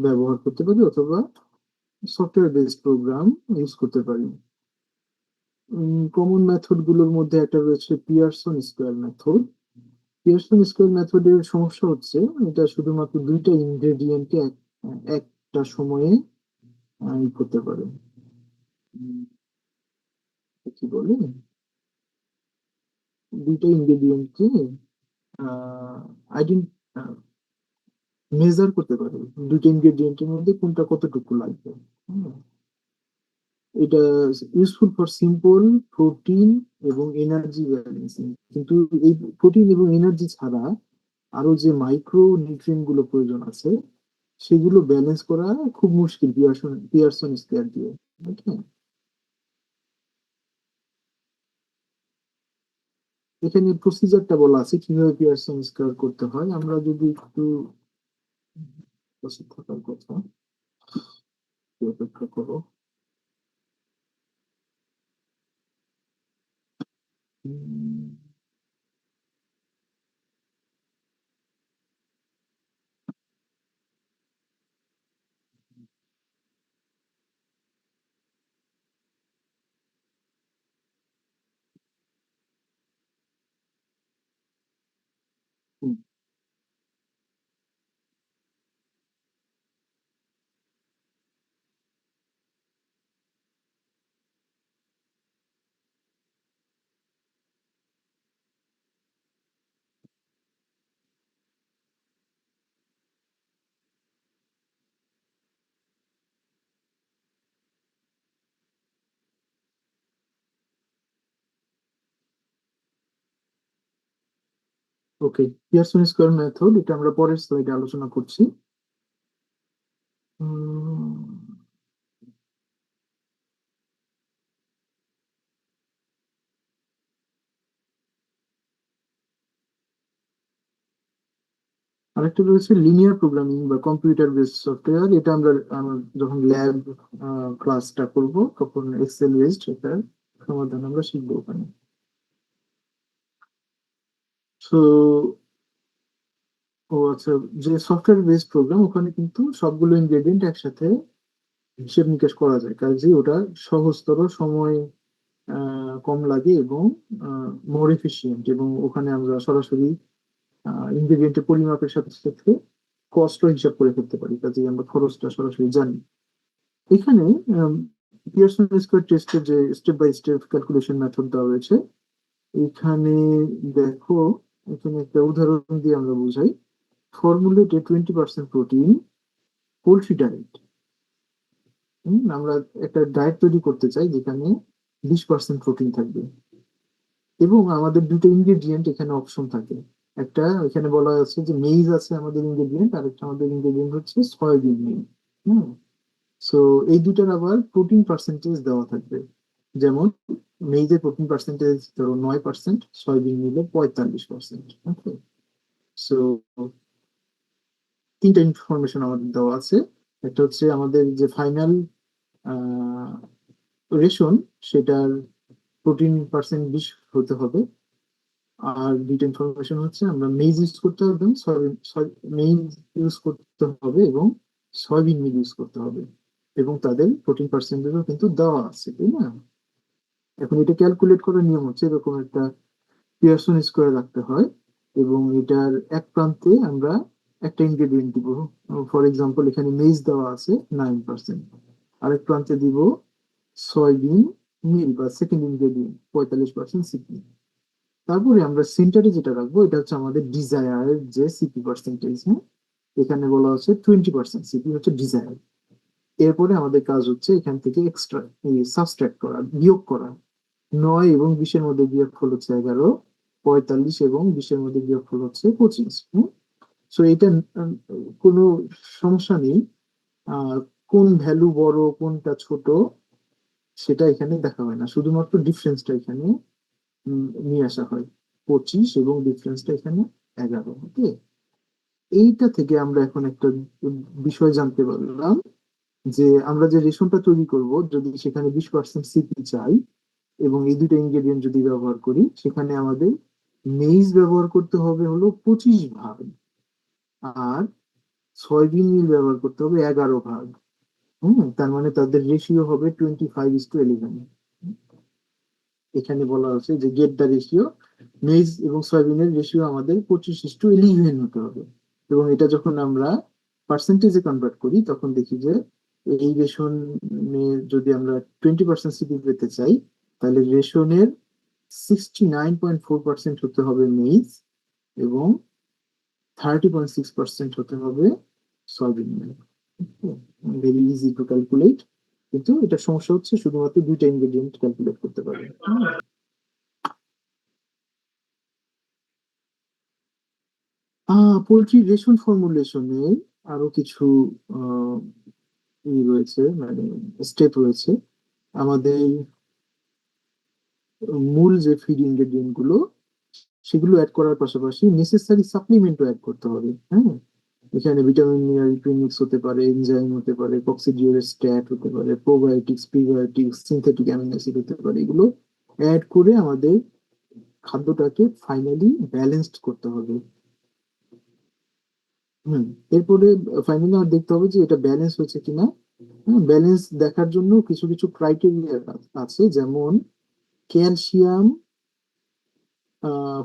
ব্যবহার করতে পারি অথবা সফটওয়্যার বেসড প্রোগ্রাম ইউজ করতে পারি। কমন মেথড গুলোর মধ্যে একটা রয়েছে Pearson square method. Pearson square মেথডের সমস্যা হচ্ছে এটা শুধুমাত্র দুইটা ইনগ্রেডিয়েন্টকে একটা সময়ে করতে পারে। উম, কি বলে, দুইটা ইনগ্রেডিয়েন্টকে আইডেন্ট মেজার করতে পারে, দুইটা ইনগ্রেডিয়েন্টের মধ্যে কোনটা কতটুকু লাগবে। হুম, এটা ইউজফুল ফর সিম্পল প্রোটিন এবং এনার্জি ব্যালেন্সিং। কিন্তু এই প্রোটিন এবং এনার্জি ছাড়া আরো যে মাইক্রো নিউট্রিয়েন্ট গুলো প্রয়োজন আছে সেগুলো ব্যালেন্স করা খুব মুশকিল পিয়ারসন স্কয়ার দিয়ে। Okay? এখানে প্রসিজারটা বলা আছে কিভাবে পিয়ারসন স্কয়ার করতে হয়। আমরা যদি একটু বসে থাকার কথা, একটু অপেক্ষা করো। উম, ওকে, পিয়ারসন স্কয়ার মেথড এটা আমরা পরের স্লাইডে আলোচনা করছি। উম, আরেকটা রয়েছে লিনিয়ার প্রোগ্রামিং বা কম্পিউটার বেসড সফটওয়্যার। এটা আমরা যখন ল্যাব ক্লাসটা করব তখন এক্সেল বেসড এটার সমাধান আমরা শিখবো ওখানে। সো ও আচ্ছা, যে সফটওয়্যার বেসড প্রোগ্রাম ওখানে কিন্তু সবগুলো ইনগ্রেডিয়েন্ট একসাথে হিসেব নিকেশ করা যায়, কাজে ওটা সহজতর, সময় কম লাগে এবং মোর এফিসিয়েন্ট। এবং ওখানে আমরা সরাসরি ইনগ্রেডিয়েন্টের পরিমাপের সাথে সাথে কস্ট হিসাব করে ফেলতে পারি, কাজে আমরা খরচটা সরাসরি জানি। এখানে পিয়ারসন স্কয়ার টেস্টের যে step by step calculation method দেওয়া রয়েছে, এখানে দেখো, এখানে একটা উদাহরণ দিয়ে আমরা বুঝাই। ফর্মুলেটে 20% প্রোটিন পোলট্রি ডায়েট। আমরা একটা ডায়েট তৈরি করতে চাই যেখানে 20% প্রোটিন থাকবে এবং আমাদের দুটো ইনগ্রেডিয়েন্ট এখানে অপশন থাকে। একটা এখানে বলা আছে যে মেইজ আছে আমাদের ইনগ্রেডিয়েন্ট, আর একটা আমাদের ইনগ্রেডিয়েন্ট হচ্ছে সয়াবিন মিল। হুম, সো এই দুটার আবার প্রোটিন পার্সেন্টেজ দেওয়া থাকবে। যেমন মেইজের প্রোটিন পার্সেন্টেজ ধরো 9%, সয়াবিন মিলে 45%। ওকে, সো তিনটা ইনফরমেশন আমাদের দেওয়া আছে। একটা হচ্ছে আমাদের যে ফাইনাল রেশন, সেটার প্রোটিন পার্সেন্ট 20 হতে হবে। আর দুইটা ইনফরমেশন হচ্ছে আমরা মেইজ ইউজ করতে হবে, মেইজ ইউজ করতে হবে এবং সয়াবিন মিল ইউজ করতে হবে, এবং তাদের প্রোটিন পার্সেন্টেজও কিন্তু দেওয়া আছে, তাই না? এখন এটা ক্যালকুলেট করার নিয়ম হচ্ছে এরকম একটা পিয়ারসন স্কোয়ার রাখতে হয় এবং এটার এক প্রান্তে আমরা একটা ইনগ্রেডিয়েন্ট দিব। ফর এক্সাম্পল এখানে মেজ দেওয়া আছে 9%, আরেক প্রান্তে দিব সয়াবিন মিল বা সেকেন্ড ইনগ্রেডিয়েন্ট 45% সিপি। তারপরে আমরা সেন্টারে যেটা রাখবো এটা হচ্ছে আমাদের ডিজায়ার যে সিপি পার্সেন্টেজ। এখানে বলা হচ্ছে 20% সিপি হচ্ছে ডিজায়ার। এরপরে আমাদের কাজ হচ্ছে এখান থেকে এক্সট্রা সাবস্ট্রাক্ট করা, বিয়োগ করা। 9 এবং 20-এর মধ্যে বিয়োগফল হচ্ছে 11, 45 এবং 20-এর মধ্যে বিয়োগফল হচ্ছে 25। সো এটা কোনো সমস্যা নেই। আহ কোন ভ্যালু বড় কোনটা ছোট সেটা এখানে দেখা হয় না, শুধুমাত্র ডিফারেন্সটা এখানে নিয়ে আসা হয় 25 এবং ডিফারেন্সটা এখানে 11। ওকে, এইটা থেকে আমরা এখন একটা বিষয় জানতে পারলাম যে আমরা যে রেশনটা তৈরি করব যদি সেখানে 20% সিপি চাই এবং এই দুটো ইনগ্রেডিয়েন্ট যদি ব্যবহার করি সেখানে আমাদের মেইজ ব্যবহার করতে হবে হলো 25 ভাগ আর সয়াবিন মিল ব্যবহার করতে হবে 11 ভাগ। তার মানে তাদের রেশিও হবে 25:11। এখানে বলা হচ্ছে যে গেট দ্য রেশিও, মেইজ এবং সয়াবিনের রেশিও আমাদের 25:11 হতে হবে। এবং এটা যখন আমরা পার্সেন্টেজে কনভার্ট করি তখন দেখি যে এই রেশনে যদি আমরা 20% সিপি পেতে চাই তাহলে রেশনের 69.4% হতে হবে মেইজ এবং 30.6% হতে হবে soybean mill. Very easy to calculate, কিন্তু এটা সমস্যা হচ্ছে শুধুমাত্র দুইটা ইনগ্রেডিয়েন্ট ক্যালকুলেট করতে পারবে। পোলট্রি রেশন ফর্মুলেশনে আরো কিছু আহ, রয়েছে, মানে স্টেপ রয়েছে। আমাদের মূল যে ফিড ইনগ্রেডিয়েন্ট গুলো সেগুলো অ্যাড করার পাশাপাশি নেসেসারি সাপ্লিমেন্টও অ্যাড করতে হবে। এখানে ভিটামিন মিনারেল প্রিমিক্স হতে পারে, এনজাইম হতে পারে, কক্সিডিওস্ট্যাট হতে পারে, probiotics, prebiotics, synthetic amino acid হতে পারে। এগুলো অ্যাড করে আমাদের খাদ্যটাকে ফাইনালি ব্যালেন্সড করতে হবে। এরপরে ফাইনালি আমার দেখতে হবে যে এটা ব্যালেন্স হয়েছে কিনা। ব্যালেন্স দেখার জন্য কিছু কিছু ক্রাইটেরিয়া আছে, যেমন ক্যালসিয়াম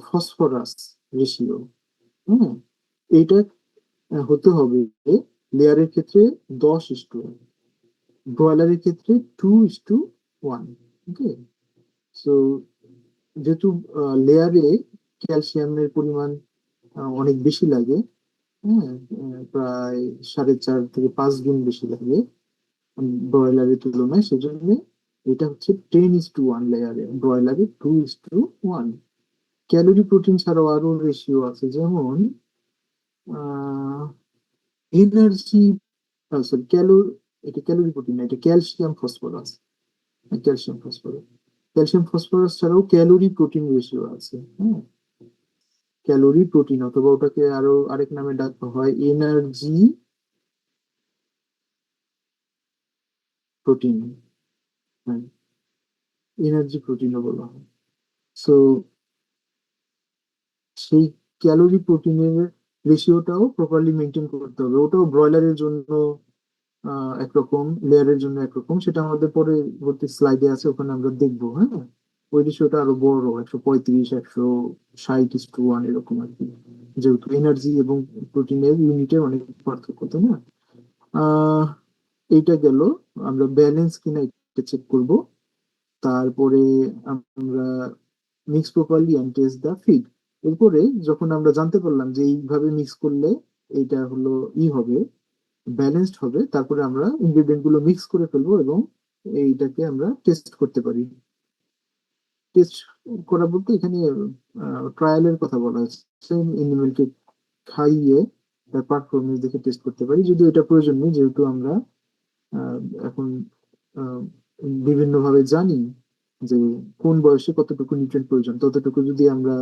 ফসফরাস রেশিও। হ্যাঁ, এইটা হতে হবে লেয়ারের ক্ষেত্রে 10:1, ব্রয়লারের ক্ষেত্রে 2:1। ওকে, সো যেহেতু লেয়ারে ক্যালসিয়ামের পরিমাণ অনেক বেশি লাগে, হ্যাঁ, প্রায় 4.5 থেকে 5 গুণ বেশি লাগে ব্রয়লারের তুলনায়, সেজন্য এটা হচ্ছে 10:1 লেয়ারে, ব্রয়লারে 2:1। ক্যালোরি প্রোটিন ছাড়াও আরো রেশিও আছে, যেমন এনার্জি, সরি এটা ক্যালোরি প্রোটিন না, এটা calcium phosphorus. Calcium phosphorus, calcium phosphorus ছাড়াও ক্যালোরি প্রোটিন রেশিও আছে। ক্যালোরি প্রোটিন, অথবা ওটাকে আরো আরেক নামে ডাকা হয় এনার্জি প্রোটিন। হ্যাঁ, এনার্জি প্রোটিনও বলা হয়। সো সেই ক্যালোরি প্রোটিনের রেশিওটাও প্রপারলি মেনটেন করতে হবে। ওটাও ব্রয়লারের জন্য একরকম, লেয়ারের জন্য একরকম, সেটা আমাদের পরবর্তী স্লাইডে আছে, ওখানে আমরা দেখবো। হ্যাঁ, ওই রেশিওটা আরো বড়, 135, 160:1 এরকম আর কি, যেহেতু এনার্জি এবং প্রোটিনের ইউনিটের অনেক পার্থক্য, তাই না? আহ এইটা গেল, আমরা ব্যালেন্স কিনা এটা চেক করব। তারপরে আমরা mix properly and test the feed. এরপরে যখন আমরা জানতে পারলাম যে এইভাবে মিক্স করলে এইটা হলো হবে, ব্যালেন্সড হবে, তারপরে আমরা ইনগ্রেডিয়েন্ট গুলো মিক্স করে ফেলবো এবং এইটাকে আমরা টেস্ট করতে পারি। টেস্ট করা বলতে এখানে ট্রায়ালের কথা বলা হচ্ছে, এনিমেলকে খাইয়ে তার পারফরমেন্স দেখে টেস্ট করতে পারি, যদিও এটা প্রয়োজন নেই যেহেতু আমরা আহ, এখন আহ, বিভিন্নভাবে জানি যে কোন বয়সে কতটুকু নিউট্রিয়েন্ট প্রয়োজন, ততটুকু যদি আমরা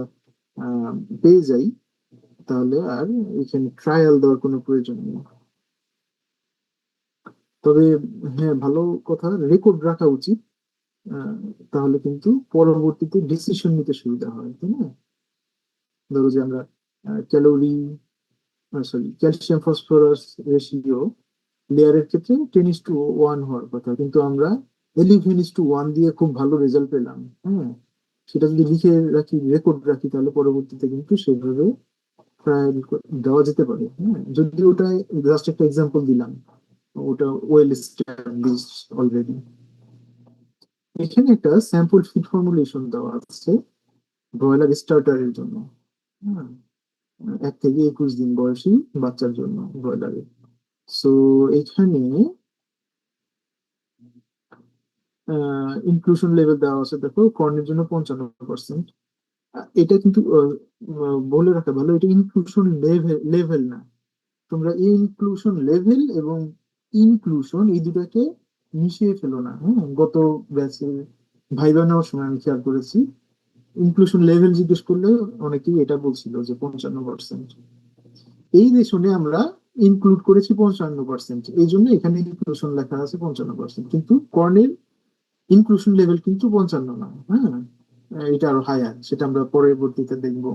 আহ, পেয়ে যাই তাহলে আর এখানে ট্রায়াল দেওয়ার কোনো প্রয়োজন নেই। তবে হ্যাঁ, ভালো কথা, রেকর্ড রাখা উচিত। আহ, তাহলে কিন্তু পরবর্তীতে ডিসিশন নিতে সুবিধা হয়, তাই না? ধরো যে আমরা calorie, sorry, calcium phosphorus ratio লেয়ারের ক্ষেত্রে 10:1 হওয়ার কথা, কিন্তু আমরা 11:1 দিয়ে খুব ভালো রেজাল্ট পেলাম। হ্যাঁ, সেটা যদি লিখে রাখি, রেকর্ড রাখি, তাহলে পরবর্তীতে কিন্তু সেভাবে ট্রায়াল দেওয়া যেতে পারে। হ্যাঁ, যদি ওটা জাস্ট একটা এক্সাম্পল দিলাম, ওটা ওয়েল এস্টাবলিশড অলরেডি। এখানে একটা স্যাম্পল ফিড ফর্মুলেশন দেওয়া আছে ব্রয়লার স্টার্টারের জন্য। হ্যাঁ, 1 থেকে 21 দিন বয়সী বাচ্চার জন্য ব্রয়লারের। সো এখানে ইনক্লুশন লেভেল দেওয়া আছে, দেখো কর্নের জন্য 55%। এটা কিন্তু বলে রাখা ভালো, এটা ইনক্লুশন লেভেল না। তোমরা ইনক্লুশন লেভেল এবং ইনক্লুশন এই দুটাকে মিশিয়ে ফেলো না। হ্যাঁ, গত ব্যাচে ভাইবা নেওয়ার সময় আমি খেয়াল করেছি, ইনক্লুশন লেভেল জিজ্ঞেস করলে অনেকেই এটা বলছিল যে 55%। এই রেশনে আমরা ইনক্লুড করেছি 55%, এই জন্য এখানে ইনক্লুশন লেখা আছে 55%, কিন্তু কর্নের ইনক্লুশন লেভেল কিন্তু 55 না। হ্যাঁ, এটা আরো হায়ার, সেটা আমরা পরবর্তীতে দেখবো।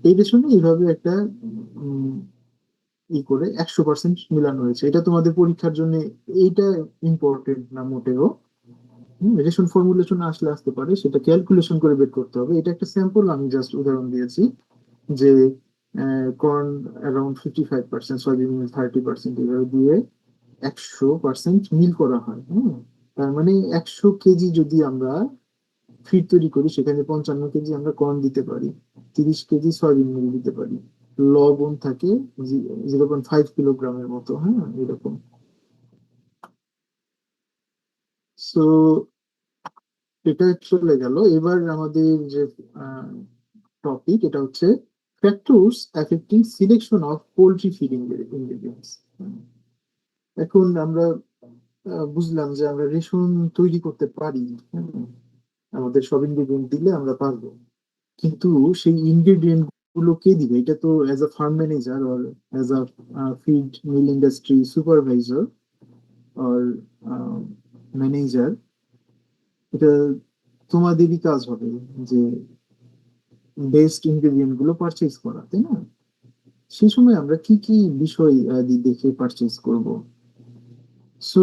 এই রেশনে এইভাবে একটা উম, ই করে 100% মিলানো হয়েছে। এটা তোমাদের পরীক্ষার জন্য এইটা ইম্পর্টেন্ট না মোটেও। রেশন ফর্মুলেশন আসলে আসতে পারে, সেটা ক্যালকুলেশন করে বের করতে হবে। এটা একটা স্যাম্পল, আমি জাস্ট উদাহরণ দিয়েছি যে কর্ন অ্যারাউন্ড 55%, সয়াবিন 30%, এভাবে দিয়ে 100% মিল করা হয়। তার মানে 100 কেজি যদি আমরা ফিড তৈরি করি, সেখানে 55 কেজি আমরা কর্ন দিতে পারি, 30 কেজি সয়াবিন মিল দিতে পারি। লবণ থাকে 0.5 কিলোগ্রামের মতো। হ্যাঁ, এরকম। সো এটা চলে গেল। এবার আমাদের যে টপিক, এটা হচ্ছে factors affecting selection of poultry feeding ingredients. এখন আমরা বুঝলাম যে আমরা রেশন তৈরি করতে পারি। হ্যাঁ, আমাদের সব ইনগ্রেডিয়েন্ট দিলে আমরা পারবো, কিন্তু সেই ইনগ্রেডিয়েন্ট গুলো কে দিবে? এটা তো as a farm manager or as a feed mill industry supervisor or manager, এটা তোমাদেরই কাজ হবে যে বেস্ট ইনগ্রেডিয়েন্ট গুলো পারচেজ করা, তাই না? সেই সময় আমরা কি কি বিষয় দেখে পারচেজ করব? সো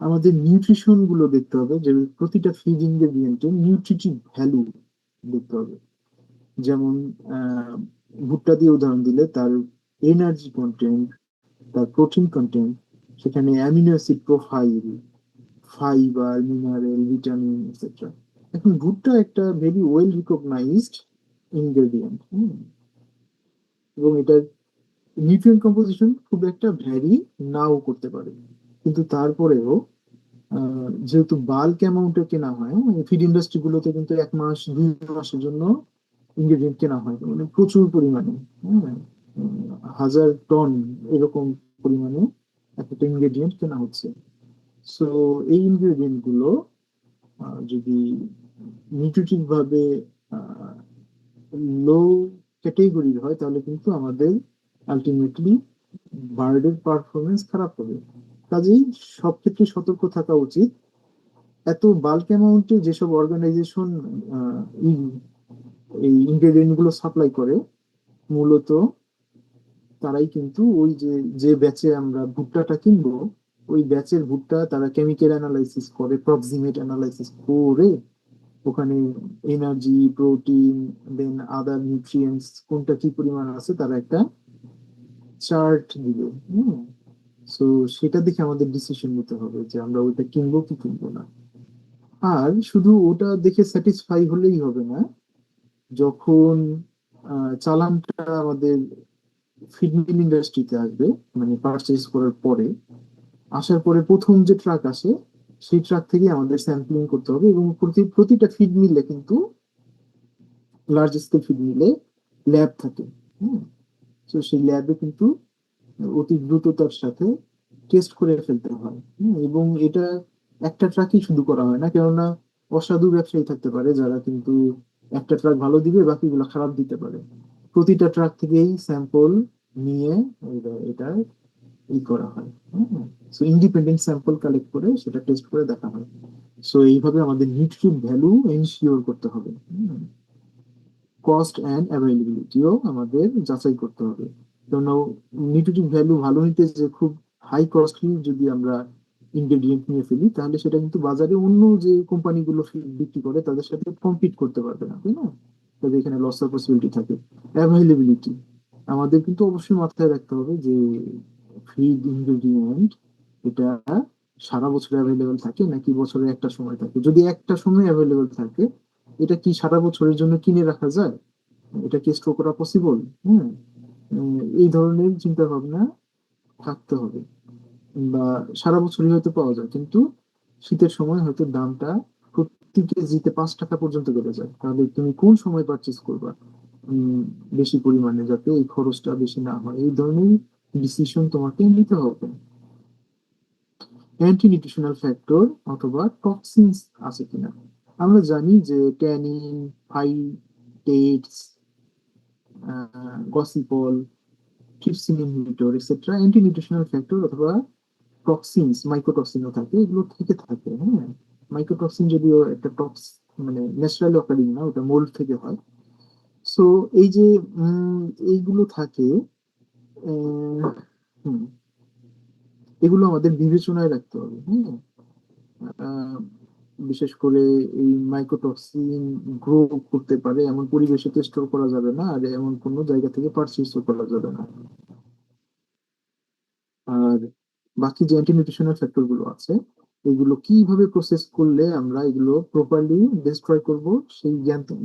আমাদের নিউট্রিশন গুলো দেখতে হবে, যে প্রতিটা ফিড ইনগ্রেডিয়েন্টের নিউট্রিটিভ ভ্যালু দেখতে হবে। যেমন ভুট্টা দিয়ে উদাহরণ দিলে তার এনার্জি কন্টেন্ট, তার প্রোটিন কন্টেন্ট, সেখানে amino acid profile, fibre, mineral, vitamin etcetera. এখন ভুট্টা একটা ভেরি ওয়েল রিকগনাইজড ইনগ্রেডিয়েন্ট, এবং এটার নিউট্রিয়েন্ট কম্পোজিশন খুব একটা ভ্যারি নাও করতে পারে, কিন্তু তারপরেও যেহেতু বাল্ক অ্যামাউন্টে কেনা হয়, ফিড ইন্ডাস্ট্রি গুলোতে কিন্তু 1 মাস 2 মাসের জন্য ইনগ্রেডিয়েন্ট কেনা হয়, মানে প্রচুর পরিমাণে। হ্যাঁ, 1000 টন এরকম পরিমাণে একটা ইনগ্রেডিয়েন্ট কেনা হচ্ছে। সো এই ইনগ্রেডিয়েন্ট গুলো যদি নিউট্রিটিভ ভাবে লো ক্যাটেগরির হয়, তাহলে কিন্তু আমাদের আলটিমেটলি বার্ডের পারফরমেন্স খারাপ হবে। কাজেই সব ক্ষেত্রে সতর্ক থাকা উচিত। এত বাল্ক অ্যামাউন্টে যেসব অর্গানাইজেশন এই ইনগ্রেডিয়েন্ট গুলো সাপ্লাই করে, মূলত তারাই কিন্তু ওই যে যে ব্যাচে আমরা ভুট্টাটা কিনবো, ওই ব্যাচের ভুট্টা তারা কেমিক্যাল অ্যানালাইসিস করে, প্রক্সিমেট অ্যানালাইসিস করে, ওখানে এনার্জি, প্রোটিন, দেন আদার নিউট্রিয়েন্টস কোনটা কি পরিমাণ আছে, তারা একটা চার্ট দিবে। সো সেটা দেখে আমাদের ডিসিশন নিতে হবে যে আমরা ওইটা কিনবো কি কিনবো না। আর শুধু ওটা দেখে স্যাটিসফাই হলেই হবে না, যখন চালানটা আমাদের ফিড মিল ইন্ডাস্ট্রিতে আসবে, মানে পারচেজ করার পরে, আসার পরে প্রথম যে ট্রাক আসে, সেই ট্রাক থেকে আমাদের স্যাম্পলিং করতে হবে। এবং প্রতিটা ফিড মিলে কিন্তু, লার্জ স্কেল ফিড মিলে ল্যাব থাকে। তো সেই ল্যাবে কিন্তু অতি দ্রুততার সাথে টেস্ট করে ফেলতে হয়। এবং এটা একটা ট্রাকই শুধু করা হয় না, কেননা অসাধু ব্যবসায়ী থাকতে পারে যারা কিন্তু একটা ট্রাক ভালো দিবে, বাকিগুলো খারাপ দিতে পারে। প্রতিটা ট্রাক থেকেই স্যাম্পল নিয়ে এটা ই করা হয়। সো ইন্ডিপেন্ডেন্ট স্যাম্পল কালেক্ট করে সেটা টেস্ট করে দেখা হয়। সো এইভাবে আমাদের নিউট্রিটিভ ভ্যালু এনশিওর করতে হবে। কস্ট অ্যান্ড অ্যাভেলেবিলিটিও আমাদের যাচাই করতে হবে। কেননা নিউট্রিটিভ ভ্যালু ভালো নিতে যে খুব হাই কস্টলি যদি আমরা ইনগ্রেডিয়েন্ট নিয়ে ফেলি, তাহলে সেটা কিন্তু বাজারে অন্য যে কোম্পানিগুলো বিক্রি করে তাদের সাথে কম্পিট করতে পারবে না, তাই না? তবে এখানে লসের পসিবিলিটি থাকে। অ্যাভেলেবিলিটি, আমাদের কিন্তু অবশ্যই মাথায় রাখতে হবে যে ফিড ইনগ্রেডিয়েন্ট এটা সারা বছর অ্যাভেলেবেল থাকে নাকি বছরে একটা সময় থাকে। যদি একটা সময় অ্যাভেলেবেল থাকে, এটা কি সারা বছরের জন্য কিনে রাখা যায়? এটা কি স্টোর করা পসিবল? হ্যাঁ, এই ধরনের চিন্তা ভাবনা থাকতে হবে। বা সারা বছরই হয়তো পাওয়া যায়, কিন্তু শীতের সময় হয়তো দামটা প্রতি কেজিতে 5 টাকা পর্যন্ত বেড়ে যায়। তাহলে তুমি কোন সময় পারচেস করবা বেশি পরিমাণে, যাতে এই খরচটা বেশি না হয়? এই ধরনের ডিসিশন তোমাকে নিতে হবে। অ্যান্টি নিউট্রিশনাল ফ্যাক্টর অথবা টক্সিনস আছে কিনা। আমরা জানি যে tannin, phytates, gossypol, trypsin inhibitor etcetera anti nutritional factor অথবা টক্সিনস, মাইক্রোটক্সিনও থাকে, এগুলো থেকে থাকে। হ্যাঁ, মাইক্রোটক্সিন যদিও একটা টক্স, মানে ন্যাচারালি অকারিং না, ওটা মোল্ড থেকে হয়। সো এই যে এইগুলো থাকে, আহ, হুম, এগুলো আমাদের বিবেচনায় রাখতে হবে। হ্যাঁ, আহ, বিশেষ করে এই মাইক্রোটক্সিন গ্রো করতে পারে এমন পরিবেশে তো স্টোর করা যাবে না, আর এমন কোনো জায়গা থেকে পারচেজও করা যাবে না। আর বাকি যে অ্যান্টি নিউট্রিশনাল ফ্যাক্টর গুলো আছে, এগুলো কিভাবে প্রসেস করলে আমরা এগুলো প্রপারলি ডিস্ট্রয় করব, সেই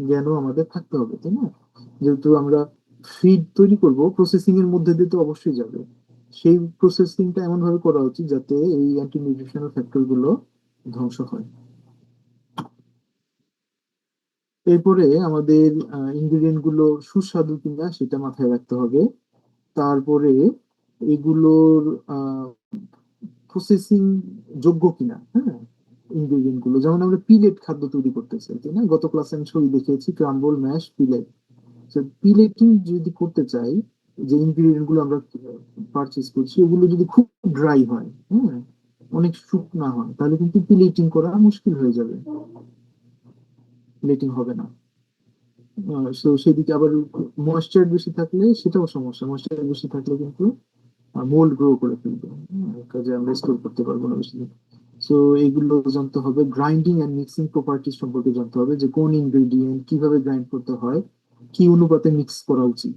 জ্ঞানও আমাদের থাকতে হবে, তাই না? যেহেতু আমরা ফিড তৈরি করব, প্রসেসিং এর মধ্যে দিয়ে তো অবশ্যই যাবে। সেই প্রসেসিংটা এমন ভাবে করা উচিত যাতে এই অ্যান্টি নিউট্রিশনাল ফ্যাক্টর গুলো ধ্বংস হয়। এরপরে আমাদের ইনগ্রিডিয়েন্ট গুলো সুস্বাদু কিনা সেটা মাথায় রাখতে হবে। তারপরে এগুলোর প্রসেসিং যোগ্য কিনা। হ্যাঁ, ইনগ্রেডিয়েন্ট গুলো, যেমন আমরা পিলেট খাদ্য তৈরি করতে চাই, তাই না? গত ক্লাসে আমি ছবি দেখিয়েছি, ক্রাম্বল, ম্যাশ, পিলেট। পিলেটিং যদি করতে চাই, যে ইনগ্রেডিয়েন্ট গুলো আমরা পারচেস করছি ওগুলো যদি খুব ড্রাই হয়, হ্যাঁ, অনেক শুকনা হয়, তাহলে কিন্তু পিলেটিং করা মুশকিল হয়ে যাবে, পিলেটিং হবে না। তো সেদিকে আবার ময়েশ্চার বেশি থাকলে সেটাও সমস্যা, ময়েশ্চার বেশি থাকলে কিন্তু মোল্ড গ্রো করে ফেলবে, কাজে আমরা স্টোর করতে পারবো না বেশি দিন। সো এগুলো জানতে হবে, গ্রাইন্ডিং এন্ড মিক্সিং প্রপার্টিজ সম্পর্কে জানতে হবে, যে কোন ইনগ্রেডিয়েন্ট কিভাবে গ্রাইন্ড করতে হয়, কি অনুপাতে মিক্স করা উচিত।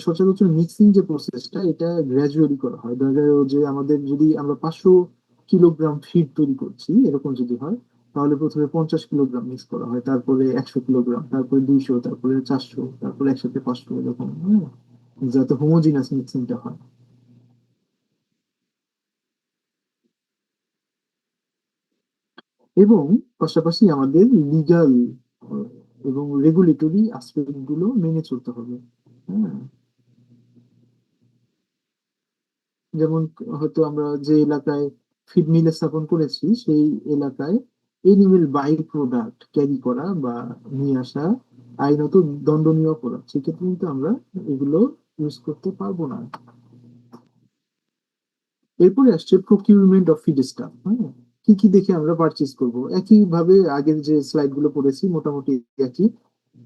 সচরাচর মিক্সিং যে প্রসেসটা, এটা গ্র্যাজুয়ালি করা হয়। দেখা গেল যে আমাদের যদি আমরা 500 কিলোগ্রাম ফিড তৈরি করছি, এরকম যদি হয়, তাহলে প্রথমে 50 কিলোগ্রাম মিক্স করা হয়, তারপরে 100 কিলোগ্রাম, তারপরে 200, তারপরে 400, তারপরে একসাথে 500, এরকম, হ্যাঁ, যাতে হোমোজিনাস মিক্সিংটা হয়। এবং পাশাপাশি আমাদের লিগাল এবং রেগুলেটরি অ্যাসপেক্ট গুলো মেনে চলতে হবে। হ্যাঁ, যেমন হয়তো আমরা যে এলাকায় ফিড মিল স্থাপন করেছি, সেই এলাকায় এনিমেল বাই প্রোডাক্ট ক্যারি করা বা নিয়ে আসা আইনত দণ্ডনীয় অপরাধ। সেক্ষেত্রে কিন্তু আমরা এগুলো ইউজ করতে পারবো না। এরপরে আসছে প্রকিউরমেন্ট অফ ফিড স্টাফ। হ্যাঁ, কি কি দেখে আমরা পারচেজ করব? একই ভাবে আগের যে স্লাইড গুলো পড়েছি মোটামুটি একই।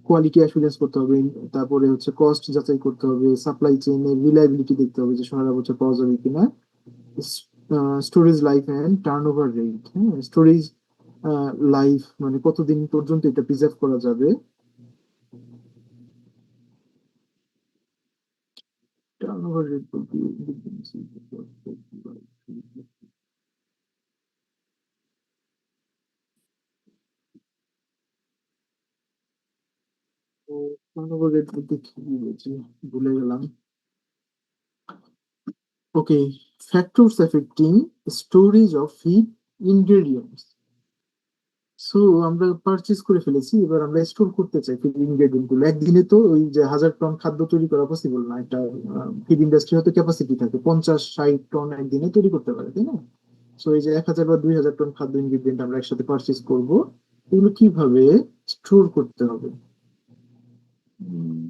কোয়ালিটি অ্যাসুরেন্স করতে হবে, তারপরে হচ্ছে কস্ট যাচাই করতে হবে, সাপ্লাই চেইনের রিলায়েবিলিটি দেখতে হবে যে সারা বছর পাওয়া যাবে কিনা, storage life and turn over rate. হ্যাঁ, স্টোরেজ লাইফ মানে কতদিন পর্যন্ত এটা প্রিজার্ভ করা যাবে। টার্ন ওভার রেট বলতে টার্ন ওভার রেট বলতে কি বলছি, ভুলে গেলাম। Okay, factors affecting storage of feed ingredients. So আমরা পারচেজ করে ফেলেছি, এবার আমরা স্টোর করতে চাই ফিড ইনগ্রেডিয়েন্ট গুলো। একদিনে তো ওই যে 1000 টন খাদ্য তৈরি করা পসিবল না। একটা ফিড ইন্ডাস্ট্রি হয়তো ক্যাপাসিটি থাকে 50-60 টন একদিনে তৈরি করতে পারে, তাই না? সো এই যে 1000 বা 2000 টন খাদ্য ইনগ্রেডিয়েন্ট আমরা একসাথে পারচেজ করব, এগুলো কিভাবে স্টোর করতে হবে? উম,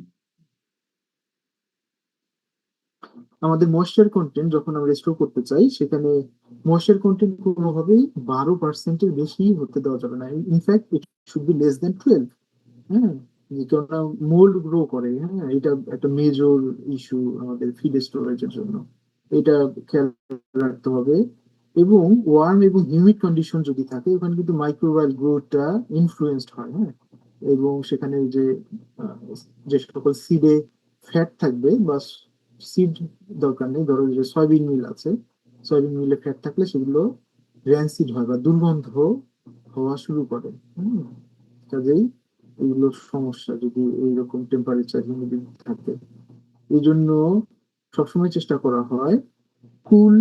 আমাদের ময়েশ্চার কন্টেন্ট যখন আমরা স্টোর করতে চাই, সেখানে ময়েশ্চার কন্টেন্ট কোনোভাবেই 12%-এর বেশি হতে দেওয়া যাবে না। In fact it should be less than 12। হ্যাঁ, কেননা মোল্ড গ্রো করে। হ্যাঁ, এটা একটা মেজর ইস্যু আমাদের ফিড স্টোরেজের জন্য, এটা খেয়াল রাখতে হবে। এবং ওয়ার্ম এবং হিউমিড কন্ডিশন যদি থাকে ওখানে কিন্তু মাইক্রোবায়াল গ্রোথটা ইনফ্লুয়েসড হয়, হ্যাঁ। এবং সেখানে আহ, যে সকল সিডে ফ্যাট থাকবে বা সিড দরকার নেই, ধরো যে সয়াবিন মিল আছে, সয়াবিন মিলে ফ্যাট থাকলে সেগুলো র্যান্সিড হয় বা দুর্গন্ধ হওয়া শুরু করে। হুম। কাজেই এগুলো সমস্যা যদি এইরকম টেম্পারেচার হিউমিডিটি থাকে। এই জন্য সবসময় চেষ্টা করা হয় কুল,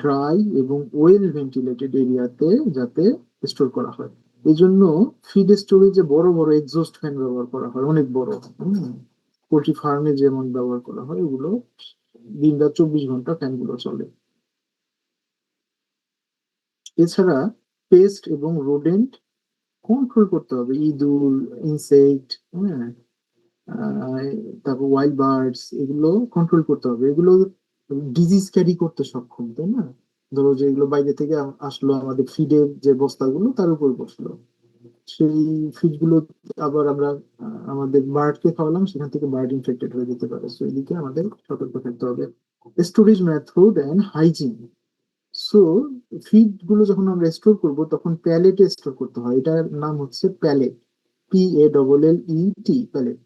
ড্রাই এবং ওয়েল ভেন্টিলেটেড এরিয়াতে যাতে স্টোর করা হয়। এই জন্য ফিড স্টোরেজে বড় বড় এক্সস্ট ফ্যান ব্যবহার করা হয়, অনেক বড়। পোল্ট্রি ফার্মে যেমন ব্যবহার করা হয় ওগুলো দিন রাত 24 ঘন্টা ফ্যানগুলো চলে। এছাড়া পেস্ট এবং রোডেন্ট কন্ট্রোল করতে হবে, ইঁদুর, ইনসেক্ট, হ্যাঁ, আহ, তারপর ওয়াইল্ড বার্ডস, এগুলো কন্ট্রোল করতে হবে। এগুলো ডিজিজ ক্যারি করতে সক্ষম, তাই না? ধরো যে এগুলো বাইরে থেকে আসলো, আমাদের ফিডের যে বস্তাগুলো তার উপর বসলো, সেই ফিড গুলো আবার আমরা আমাদের বার্ডকে খাওয়ালাম, সেখান থেকে বার্ড ইনফেক্টেড হয়ে যেতে পারে। সো এদিকে আমাদের সতর্ক থাকতে হবে। Storage method and hygiene. So feed গুলো যখন আমরা স্টোর করব তখন প্যালেটে স্টোর করতে হয়, এটার নাম হচ্ছে প্যালেট, PALLET, প্যালেট।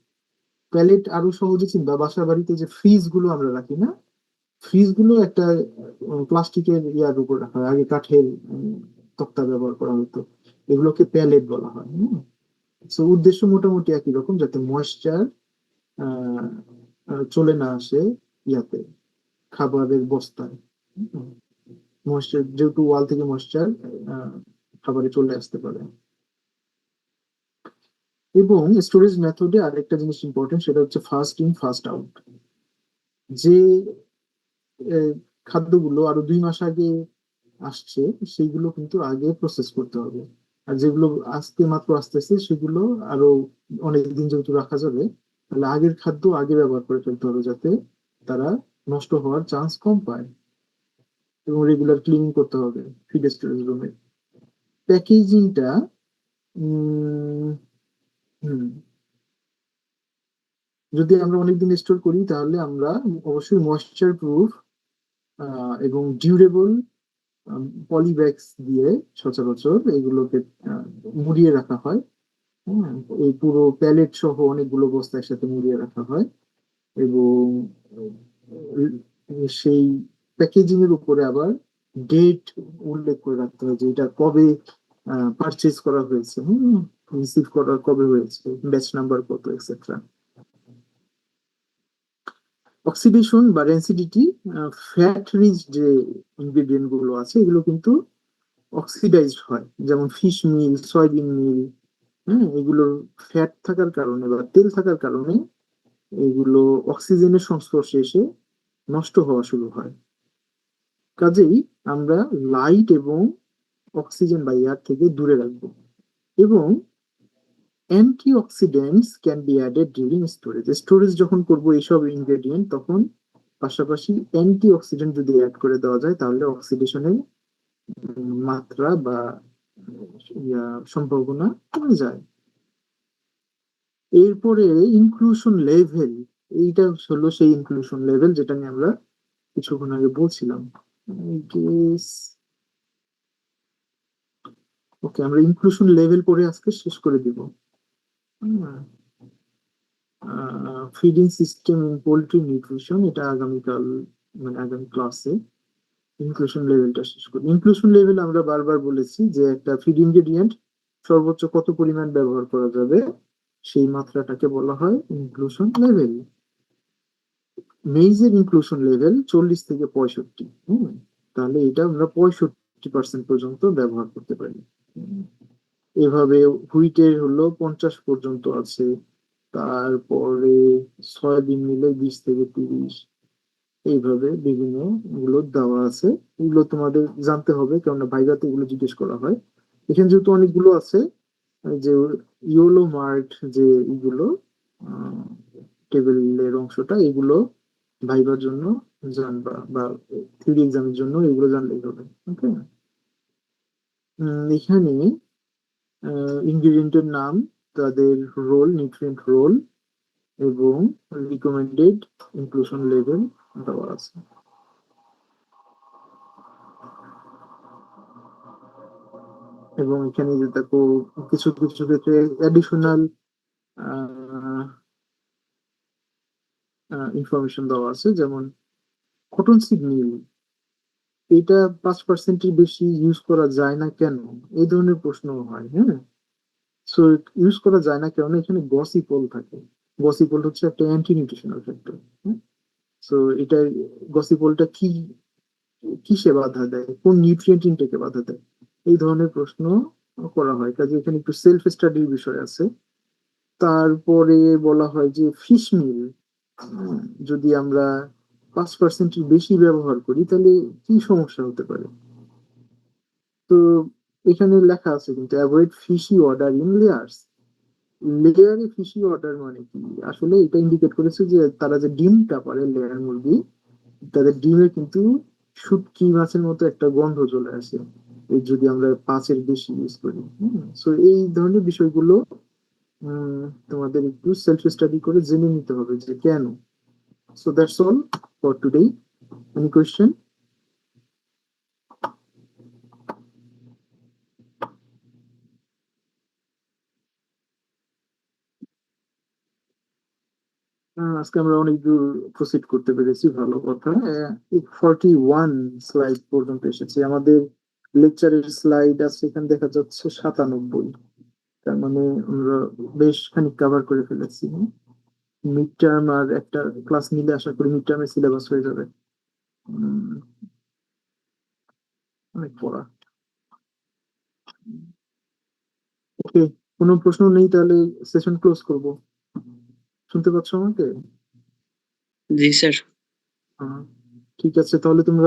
প্যালেট আরো সহজে চিনবা, বাসা বাড়িতে যে ফ্রিজ গুলো আমরা রাখি না, ফ্রিজ গুলো একটা প্লাস্টিকের ইয়ার উপর রাখা হয়, আগে কাঠের তক্তা ব্যবহার করা হতো, এগুলোকে প্যালেট বলা হয়। তো উদ্দেশ্য মোটামুটি একই রকম, যাতে ময়েশ্চার চলে না আসে ইয়াতে, খাবারের বস্তায়। ময়েশ্চার যেহেতু ওয়াল থেকে ময়েশ্চার খাবারে চলে আসতে পারে। এবং স্টোরেজ মেথডে আরেকটা জিনিস ইম্পর্টেন্ট, সেটা হচ্ছে ফার্স্ট ইন ফার্স্ট আউট। যে আহ, খাদ্যগুলো আরো 2 মাস আগে আসছে সেইগুলো কিন্তু আগে প্রসেস করতে হবে। আর যেগুলো আজকে মাত্র আসতেছে সেগুলো আরো অনেকদিন যেহেতু রাখা যাবে, তাহলে আগের খাদ্য আগে ব্যবহার করে ফেলতে হবে, যাতে তারা নষ্ট হওয়ার চান্স কম পায়। এবং রেগুলার ক্লিনিং করতে হবে ফিড স্টোরেজ রুমে। প্যাকেজিংটা যদি আমরা অনেকদিন স্টোর করি তাহলে আমরা অবশ্যই ময়েশ্চার প্রুফ এবং ডিউরেবল পলিব্যাগস দিয়ে সচরাচর এগুলোকে মুড়িয়ে রাখা হয়। হ্যাঁ, এই পুরো প্যালেট সহ অনেকগুলো বস্তা একসাথে মুড়িয়ে রাখা হয়। এবং সেই প্যাকেজিং এর উপরে আবার ডেট উল্লেখ করে রাখতে হয়, যে এটা কবে পারচেজ করা হয়েছে, রিসিভ করা কবে হয়েছে, ব্যাচ নাম্বার কত, এক্সেট্রা। অক্সিডেশন বা রেন্সিডিটি, ফ্যাট রিচ যে ইনগ্রেডিয়েন্ট গুলো আছে এগুলো কিন্তু অক্সিডাইজড হয়, যেমন ফিশ মিল, সয়াবিন মিল। হ্যাঁ, এগুলোর ফ্যাট থাকার কারণে বা তেল থাকার কারণে এগুলো অক্সিজেনের সংস্পর্শে এসে নষ্ট হওয়া শুরু হয়। কাজেই আমরা লাইট এবং অক্সিজেন বা এয়ার থেকে দূরে রাখবো। এবং antioxidants can be added during storage. Storage যখন করবো এইসব ইনগ্রেডিয়েন্ট, তখন পাশাপাশি অ্যান্টিঅক্সিডেন্ট যদি অ্যাড করে দেওয়া যায় তাহলে অক্সিডেশনের মাত্রা বা সম্ভাবনা কমে যায়। এরপরে ইনক্লুশন লেভেল, এইটা হলো সেই ইনক্লুশন লেভেল যেটা নিয়ে আমরা কিছুক্ষণ আগে বলছিলাম। ওকে, আমরা ইনক্লুশন লেভেল পরে আজকে শেষ করে দিব। Feeding system in poultry nutrition, এটা আগামীকাল, মানে আগামী ক্লাসে ইনক্লুশন লেভেলটা শেষ করি। ইনক্লুশন লেভেল আমরা বারবার বলেছি যে একটা ফিড ইনগ্রেডিয়েন্ট সর্বোচ্চ কত পরিমাণ ব্যবহার করা যাবে সেই মাত্রাটাকে বলা হয় ইনক্লুশন লেভেল। মেইজের ইনক্লুশন লেভেল 40 থেকে 65। তাহলে এটা আমরা 65% পর্যন্ত ব্যবহার করতে পারি। এভাবে হুইটের হলো 50 পর্যন্ত আছে, তারপরে সয়াবিন মিলে 20 থেকে 30, এইভাবে বিভিন্ন গুলো দেওয়া আছে। এগুলো তোমাদের জানতে হবে, কেননা ভাইভাতে এগুলো জিজ্ঞেস করা হয়। এখানে যেহেতু অনেকগুলো আছে, যে ইয়োলো মার্ক যে এগুলো টেবিলের অংশটা, এগুলো ভাইবার জন্য জানবা, বা থিওরি এক্সামের জন্য এগুলো জানলেই হবে। ওকে, এখানে ইনগ্রিডিয়েন্টের নাম, তাদের রোল, নিউট্রিয়েন্ট রোল এবং রিকমেন্ডেড ইনক্লুশন লেভেল দেওয়া আছে। এবং এখানে যে দেখো কিছু কিছু ক্ষেত্রে অ্যাডিশনাল ইনফরমেশন দেওয়া আছে, যেমন কটন সিড মিল এটা 5%-এর বেশি ইউজ করা যায় না কেন, এই ধরনের প্রশ্ন হয়। হ্যাঁ, সো ইউজ করা যায় না কেন, এখানে গসিপল থাকে। গসিপল হচ্ছে একটা অ্যান্টি নিউট্রিশনাল ফ্যাক্টর। সো এটা গসিপলটা কি কিসে বাধা দেয়, কোন নিউট্রিয়েন্ট ইনটেকে বাধা দেয়, এই ধরনের প্রশ্ন করা হয়। কাজে এখানে একটু সেলফ স্টাডির বিষয় আছে। তারপরে বলা হয় যে ফিশ মিল যদি আমরা 5%-এর বেশি ব্যবহার করি তাহলে কি সমস্যা হতে পারে। তো এখানে লেখা আছে কিন্তু avoid fishy order in layers. লেয়ারে ফিশি অর্ডার মানে কি, আসলে এটা ইন্ডিকেট করেছে যে তারা যে ডিমটা পারে লেয়ার মুরগি, তাদের ডিমে কিন্তু শুটকি মাছের মতো একটা গন্ধ চলে আসে এই যদি আমরা 5-এর বেশি ইউজ করি। সো এই ধরনের বিষয়গুলো তোমাদের একটু সেলফ স্টাডি করে জেনে নিতে হবে যে কেন। So that's all for today. Any question? আজকে আমরা অনেক দূর প্রসিড করতে পেরেছি, ভালো কথা। 41 স্লাইড পর্যন্ত এসেছি। আমাদের লেকচারের স্লাইড আছে এখানে দেখা যাচ্ছে 97। তার মানে আমরা বেশ খানিক কভার করে ফেলেছি। মিড টার্ম আর একটা ক্লাস নিলে আশা করি মিড টার্মের সিলেবাস হয়ে যাবে। উম, অনেক পড়া। ওকে, কোনো প্রশ্ন নেই তাহলে সেশন ক্লোজ করব। শুনতে পাচ্ছ আমাকে? জি স্যার। ঠিক আছে, তাহলে তোমরা